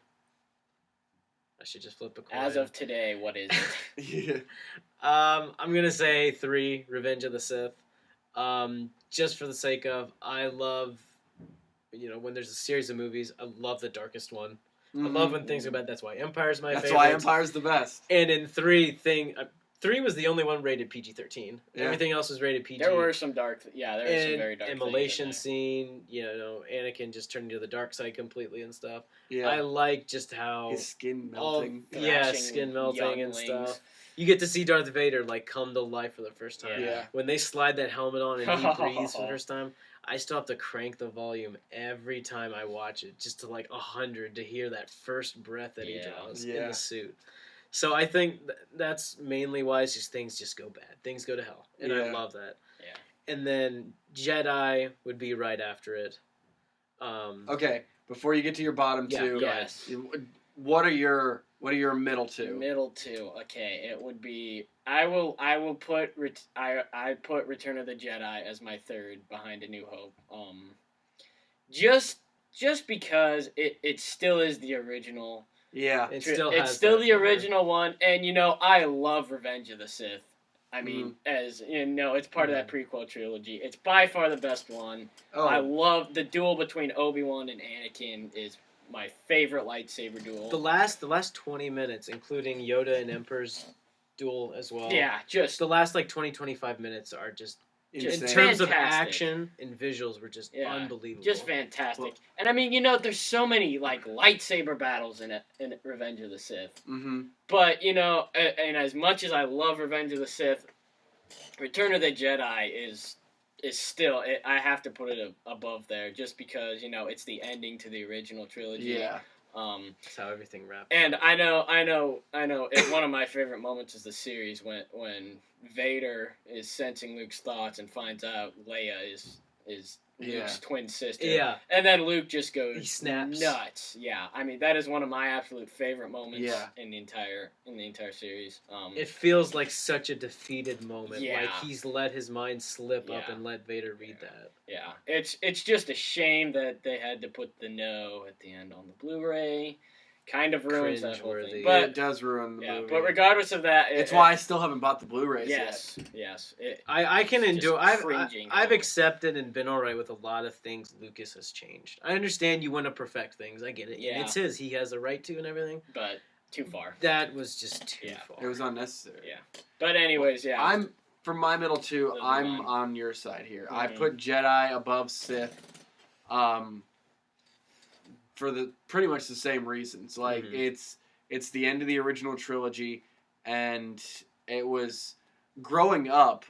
I should just flip a coin. As of today, what is it? yeah, I'm gonna say 3, Revenge of the Sith. Just for the sake of, I love when there's a series of movies, I love the darkest one. Mhm. I love when things go bad. That's why Empire's my favorite. That's why Empire's the best. And in 3 was the only one rated PG-13. Yeah. Everything else was rated PG. There were some dark. Yeah, there were some very dark. Immolation scene. Anakin just turning to the dark side completely and stuff. Yeah. I like just how his skin melting. skin melting and stuff. You get to see Darth Vader come to life for the first time. Yeah. When they slide that helmet on and he breathes for the first time, I still have to crank the volume every time I watch it, just to 100 to hear that first breath that he draws in the suit. So I think that's mainly why it's just things just go bad. Things go to hell, and I love that. Yeah. And then Jedi would be right after it. Okay, before you get to your bottom two, yes. What are your middle two? Middle two. Okay, it would be. I will put. I put Return of the Jedi as my third behind A New Hope. Just because it still is the original. Yeah, It's still the original one, and I love Revenge of the Sith. I mean, as it's part of that prequel trilogy. It's by far the best one. Oh. I love the duel between Obi-Wan and Anakin is my favorite lightsaber duel. The last 20 minutes, including Yoda and Emperor's duel as well. Yeah, just the last 20-25 minutes are just insane. in terms of Fantastic. action and visuals were just unbelievable. Just fantastic. And I mean, there's so many lightsaber battles in Revenge of the Sith. Mm-hmm. But and as much as I love Revenge of the Sith, Return of the Jedi is still I have to put it above there just because it's the ending to the original trilogy. Yeah. That's how everything wrapped. And I know. One of my favorite moments is the series when Vader is sensing Luke's thoughts and finds out Leia is Luke's twin sister. Yeah. And then Luke just goes He snaps. nuts. Yeah. I mean, that is one of my absolute favorite moments Yeah. in the entire series. It feels like such a defeated moment. Yeah. Like he's let his mind slip up Yeah. and let Vader read that. Yeah. It's just a shame that they had to put the no at the end on the Blu-ray. Kind of ruins that whole Cringe-worthy. thing. But But it does ruin the movie. but regardless of that, it's why I still haven't bought the Blu-rays yes, yet. yes. I can Just endure. cringing. I've accepted and been alright with a lot of things Lucas has changed. I understand you want to perfect things. I get it. Yeah. And it's his. He has a right to and everything. But too far. That was just too far. It was unnecessary. Yeah. But anyways, yeah. I'm for my middle two. Those are I'm mine. on your side here. I Mhm. put Jedi above Sith, for the pretty much the same reasons. Like it's the end of the original trilogy, and it was growing up.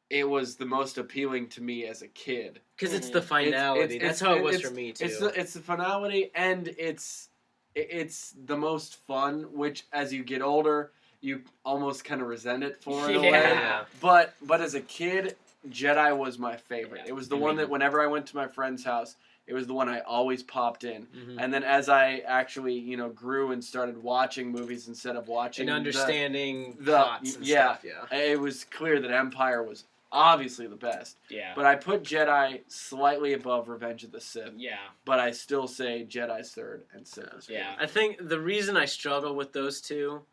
It was the most appealing to me as a kid. Because it's the finality. That's how it was for me too. It's the finality, and it's the most fun. Which, as you get older, you almost kind of resent it for in a way. Yeah. But as a kid, Jedi was my favorite. Yeah. It was the one that whenever I went to my friend's house, it was the one I always popped in. Mhm. And then as I actually grew and started watching movies instead of watching and understanding the plots and stuff. Yeah. it was clear that Empire was obviously the best. Yeah. But I put Jedi slightly above Revenge of the Sith. Yeah. But I still say Jedi's third and Sith is Yeah. fourth. I think the reason I struggle with those two,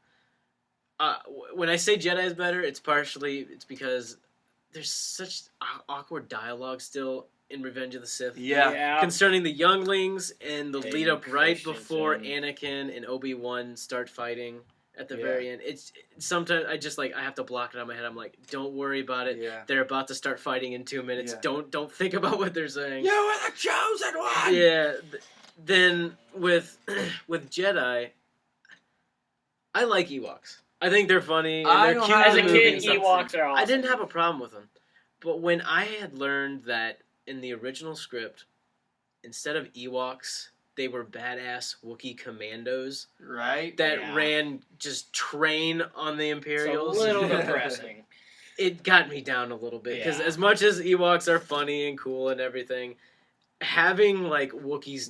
when I say Jedi is better, it's because there's such awkward dialogue still in Revenge of the Sith. Yeah. Concerning the younglings and the Hayden lead up right Christensen. before Anakin and Obi-Wan start fighting at the very end. It's sometimes I just I have to block it on my head. I'm like, don't worry about it. Yeah. They're about to start fighting in 2 minutes. Yeah. Don't think about what they're saying. You are the chosen one! Yeah. Then with Jedi, I like Ewoks. I think they're funny. And I they're don't cute have As a in the movie kid, movie and stuff. Ewoks are awesome. I didn't have a problem with them. But when I had learned that in the original script, instead of Ewoks, they were badass Wookiee commandos Right? that ran just train on the Imperials. It's a little depressing. It got me down a little bit because Yeah. as much as Ewoks are funny and cool and everything, having Wookiees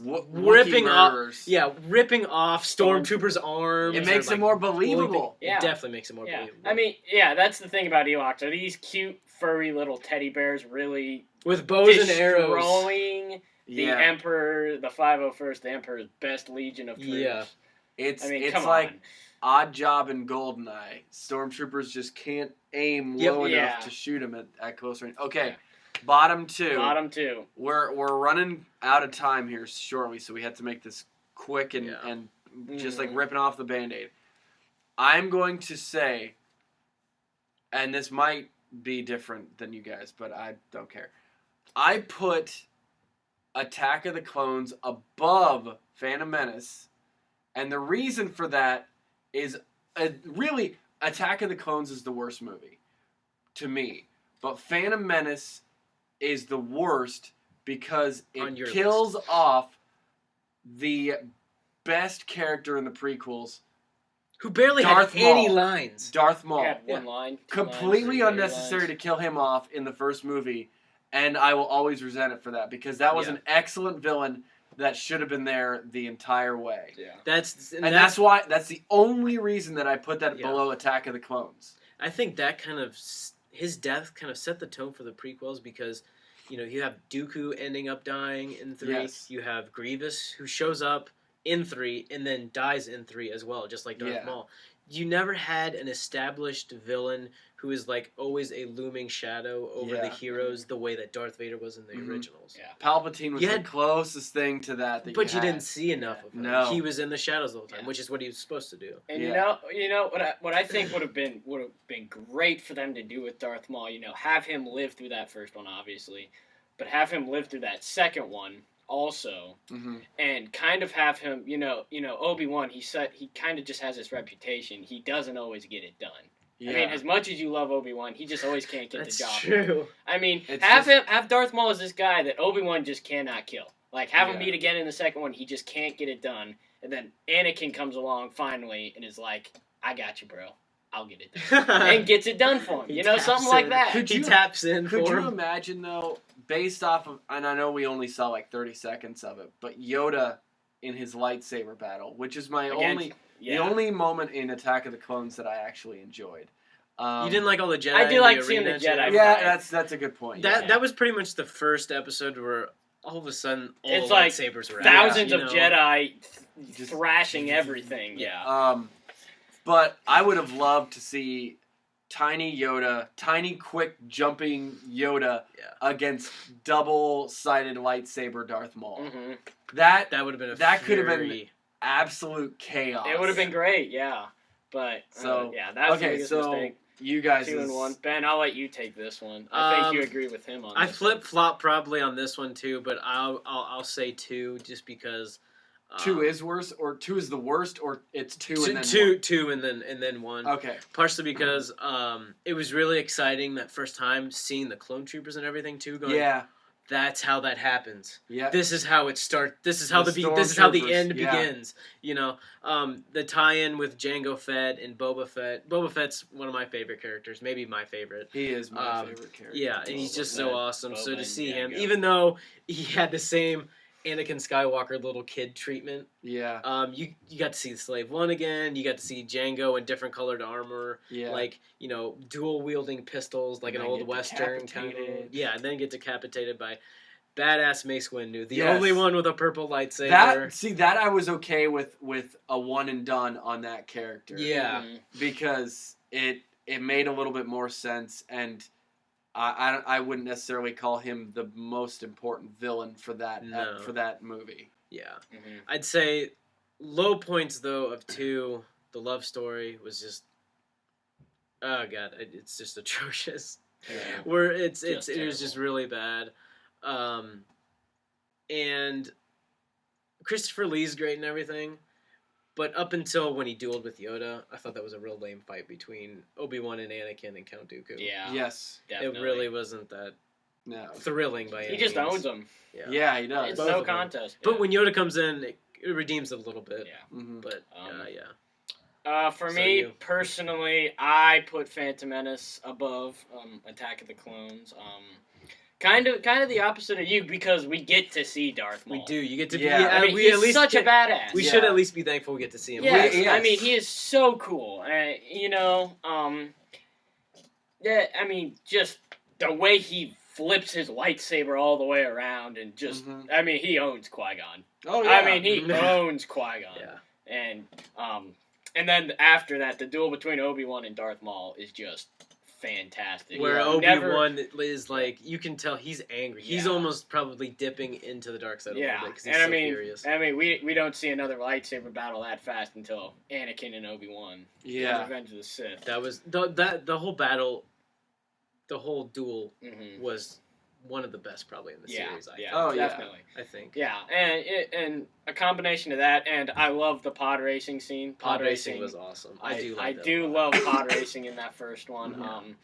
ripping off Stormtroopers' arms, It makes it more believable. Yeah. It definitely makes it more Yeah. believable. I mean, that's the thing about Ewoks. Are these cute, furry little teddy bears really with bows and arrows. destroying the Yeah. Emperor, the 501st, the Emperor's best legion of troops? Yeah. It's I mean, it's come like on. Odd Job and Goldeneye. Stormtroopers just can't aim Yep. low Yeah. enough to shoot him at close range. Okay, Bottom two. Bottom two. We're running out of time here shortly, so we had to make this quick and just like ripping off the Band-Aid. I'm going to say, and this might be different than you guys, but I don't care. I put Attack of the Clones above Phantom Menace, and the reason for that is really Attack of the Clones is the worst movie to me, but Phantom Menace is the worst because it kills off the best character in the prequels, who barely Darth had any Maul. lines. Darth Maul. He had one line. Completely lines, unnecessary lines. to kill him off in the first movie, and I will always resent it for that because that was an excellent villain that should have been there the entire way. Yeah. That's the only reason that I put that below Attack of the Clones. I think that his death kind of set the tone for the prequels because, you have Dooku ending up dying in 3. Yes. You have Grievous who shows up in 3 and then dies in 3 as well, just like Darth Maul. You never had an established villain who is like always a looming shadow over the heroes the way that Darth Vader was in the originals. Yeah. Palpatine was the closest thing to that But you didn't see enough of him. No. He was in the shadows the whole time, which is what he was supposed to do. And you know what I think would have been great for them to do with Darth Maul. Have him live through that first one, obviously, but have him live through that second one also, and kind of have him. Obi-Wan. He kind of just has this reputation. He doesn't always get it done. Yeah. I mean, as much as you love Obi-Wan, he just always can't get the job. That's true. I mean, have Darth Maul as this guy that Obi-Wan just cannot kill. Like, have him meet again in the second one, he just can't get it done. And then Anakin comes along finally and is like, I got you, bro. I'll get it done. And gets it done for him. Something like that. He taps in Could for you him. imagine, though, based off of, and I know we only saw like 30 seconds of it, but Yoda in his lightsaber battle, which is the only moment in Attack of the Clones that I actually enjoyed. You didn't like all the Jedi. I do like seeing the Jedi. Yeah, that's a good point. That was pretty much the first episode where all of a sudden all it's the like lightsabers were thousands of Jedi just thrashing everything. But I would have loved to see tiny Yoda, tiny quick jumping Yoda against double-sided lightsaber Darth Maul. Mm-hmm. That would have been could have been absolute chaos. It would have been great, yeah. But that's the biggest mistake. You guys 2 and 1. Ben, I'll let you take this one. I think you agree with him on this. I flip-flop probably on this one too, but I'll say 2 just because 2 is worse, or 2 is the worst, or it's 2 and then 2 and then 1. Okay. Partially because it was really exciting that first time seeing the clone troopers and everything too. Going, that's how that happens. Yeah. This is how it starts. This is how the end begins. The tie-in with Jango Fett and Boba Fett. Boba Fett's one of my favorite characters, maybe my favorite. He is my favorite character. Yeah, and he's just so awesome. So to see him, even though he had the same Anakin Skywalker little kid treatment. Yeah. You got to see the Slave One again. You got to see Django in different colored armor. Yeah. Like, dual wielding pistols like an old Western kind of. Yeah, and then get decapitated by badass Mace Windu, the only one with a purple lightsaber. That I was okay with a one and done on that character. Yeah. Because it made a little bit more sense, and I wouldn't necessarily call him the most important villain for that movie. Yeah. Mm-hmm. I'd say low points though of 2, the love story was just oh god, it's just atrocious. Yeah. Where it was just really bad. And Christopher Lee's great and everything. But up until when he dueled with Yoda, I thought that was a real lame fight between Obi-Wan and Anakin and Count Dooku. Yeah. Yes. Definitely. It really wasn't that thrilling by any means. He just owns them. Yeah, he does. It's no contest. But when Yoda comes in, it redeems it a little bit. Yeah. Mm-hmm. But, for me, personally, I put Phantom Menace above Attack of the Clones. Kind of the opposite of you because we get to see Darth Maul. We do. You get to be. I mean, he's such a badass. We should at least be thankful we get to see him. Yes. I mean, he is so cool. Just the way he flips his lightsaber all the way around and just, I mean, he owns Qui-Gon. Oh, yeah. I mean, he owns Qui-Gon. Yeah. And then after that, the duel between Obi-Wan and Darth Maul is just fantastic. Where Yeah, Obi-Wan is like, you can tell he's angry. He's Yeah. almost probably dipping into the dark side a little bit because he's and so I mean, furious. we don't see another lightsaber battle that fast until Anakin and Obi-Wan. Yeah. Revenge of the Sith. That was the whole battle, the whole duel Mm-hmm. was one of the best probably in the series. I think. Oh, yeah. definitely. I think. Yeah, and a combination of that, and I love the pod racing scene. Pod racing was awesome. I do love pod racing in that first one. Mhm.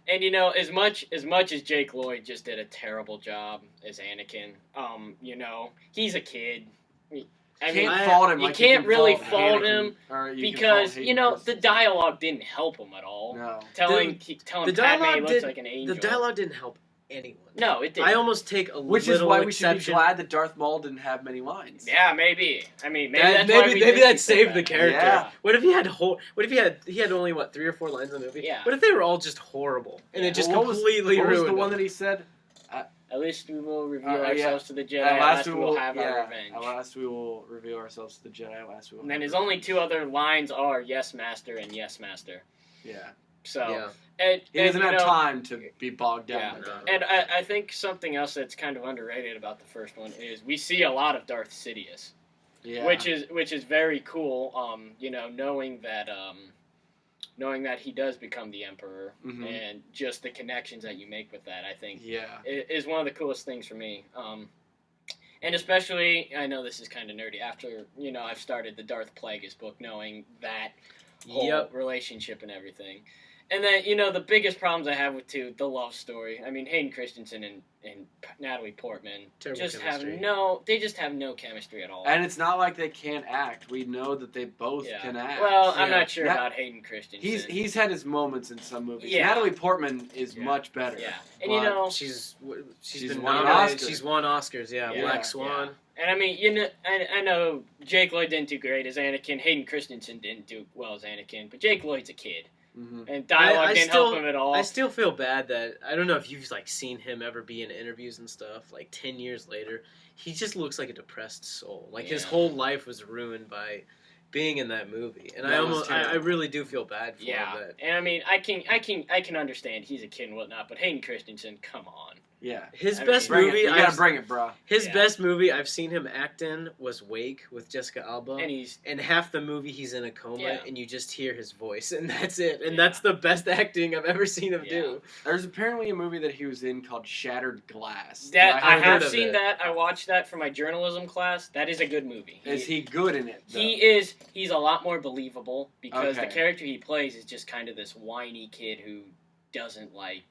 And you know, as much as Jake Lloyd just did a terrible job as Anakin, you know, he's a kid. I mean, Can't fault him. you like can't can really fault fault Anakin, him or you can because fault you know Hayden the dialogue didn't help him at all. No. Telling the Padme dialogue looks did- like an angel. The dialogue didn't help anyone. No, it didn't. I almost take a Which little is why we should be exception. glad that Darth Maul didn't have many lines. Yeah, maybe. I mean, maybe That, that's why maybe we maybe think that he's so saved the bad. character. Yeah. What if he had he had only 3 or 4 lines in the movie? Yeah. What if they were all just horrible and Yeah. it just Well, what was- completely what was ruined the one them? that he said? At least we will reveal Yeah. ourselves to the Jedi. At At last last we will have our revenge. At last we will reveal ourselves to the Jedi. At last we will. And then have his our only revenge. 2 other lines are "Yes, Master" and "Yes, Master." Yeah. So, Yeah. and, He doesn't you have know, time to be bogged down. Yeah. with that. And I think something else that's kind of underrated about the first one is we see a lot of Darth Sidious, Yeah. which is very cool. You know, knowing that he does become the Emperor, Mhm. and just the connections that you make with that, I think, Yeah. is one of the coolest things for me. And especially, I know this is kind of nerdy. After I've started the Darth Plagueis book, knowing that whole Yep. relationship and everything. And then, the biggest problems I have with the love story. I mean, Hayden Christensen and Natalie Portman Terrible just chemistry. have no chemistry at all. And it's not like they can't act. We know that they both Yeah. can act. Well, I'm Yeah. not sure That- about Hayden Christensen. He's had his moments in some movies. Yeah. Natalie Portman is Yeah. much better. Yeah. And but She's She's been won an nominated. Oscar. She's won Oscars. Yeah. Yeah. Black Swan. And I mean, I know Jake Lloyd didn't do great as Anakin. Hayden Christensen didn't do well as Anakin. But Jake Lloyd's a kid. Mhm. And dialogue I didn't still- help him at all. I still feel bad that I don't know if you've seen him ever be in interviews and stuff. Like 10 years later, he just looks like a depressed soul. Like his Yeah. whole life was ruined by being in that movie, and That was I terrible. really do feel bad for Yeah, him. That and I mean, I can understand he's a kid and whatnot, but Hayden Christensen, come on. Yeah. his I best mean, Bring it. movie, You gotta bring it, bro. his Yeah. best movie I've seen him act in was Wake with Jessica Alba. And he's And half the movie he's in a coma, Yeah. and you just hear his voice, and that's it. And Yeah. that's the best acting I've ever seen him do. There's apparently a movie that he was in called Shattered Glass. that I heard have of seen it. that. I watched that for my journalism class. That is a good movie. Is he good in it? Though? He's a lot more believable because the Okay. character he plays is just kind of this whiny kid who doesn't like.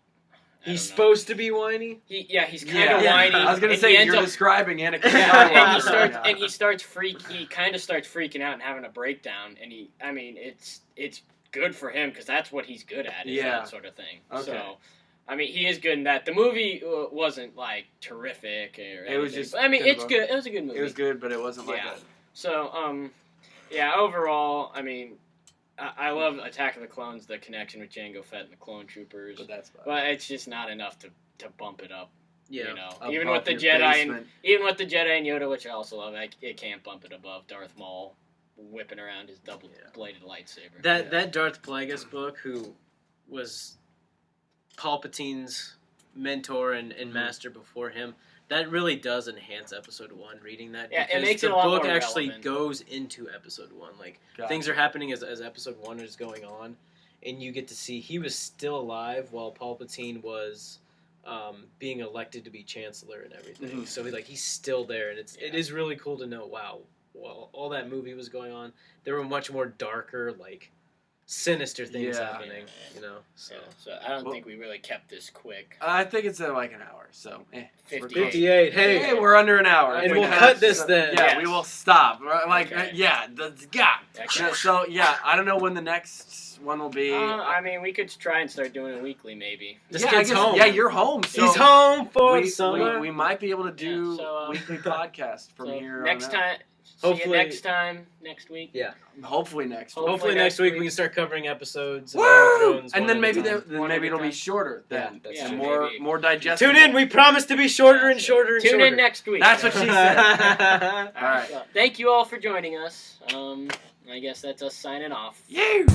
I He's don't know. supposed to be whiny. He's kind Yeah. of whiny. I was gonna and say he ends you're up- describing Anakin Yeah, Skywalker. and he starts He kind of starts freaking out and having a breakdown. And it's good for him because that's what he's good at. Is Yeah. that sort of thing. Okay. So, I mean, he is good in that. The movie wasn't like terrific or anything. It was just I mean, kind of it's a- good. It was a good movie. It was good, but it wasn't like Yeah. a. So, yeah. Overall, I mean, I love Attack of the Clones, the connection with Jango Fett and the Clone Troopers, But that's about but it's just not enough to bump it up. Yeah. You know, it. even Above with the your Jedi basement. even with the Jedi and Yoda, which I also love, it can't bump it above Darth Maul whipping around his double-bladed lightsaber. That Darth Plagueis book, who was Palpatine's mentor and Mhm. master before him, that really does enhance Episode 1. Reading that, Yeah, it because makes the it a lot book more actually relevant. goes into Episode 1. Like Gotcha. things are happening as Episode 1 is going on, and you get to see he was still alive while Palpatine was being elected to be Chancellor and everything. Mhm. So he's still there, and it is really cool to know. Wow, while all that movie was going on, there were much more darker, sinister things Yeah. happening. You know, so. Yeah, so I don't Well- think we really kept this quick. I think it's like an hour, so 58. 58. Hey, Hey, we're under an hour. And We we'll cut- cut this then. Yeah, Yes. we will stop. Like, Okay. yeah. Okay. So yeah, I don't know when the next one will be. I mean, we could try and start doing it weekly, maybe. This yeah, I kid's guess- home. Yeah, you're home. So He's home for we, summer. we might be able to do Yeah, so, weekly podcast from So here next on out. time. See you Hopefully- next time next week. Yeah. Hopefully next week. Hopefully next next week week. we can start covering episodes. Of Game of Woo! Thrones And one then at a maybe time. One maybe at a it'll be time. shorter then. that's Yeah, and true. more maybe. more digestible. Tune in. We promise to be shorter and shorter and Tune shorter. in next week. That's what she said. All All right. So, thank you all for joining us. I guess that's us signing off. You.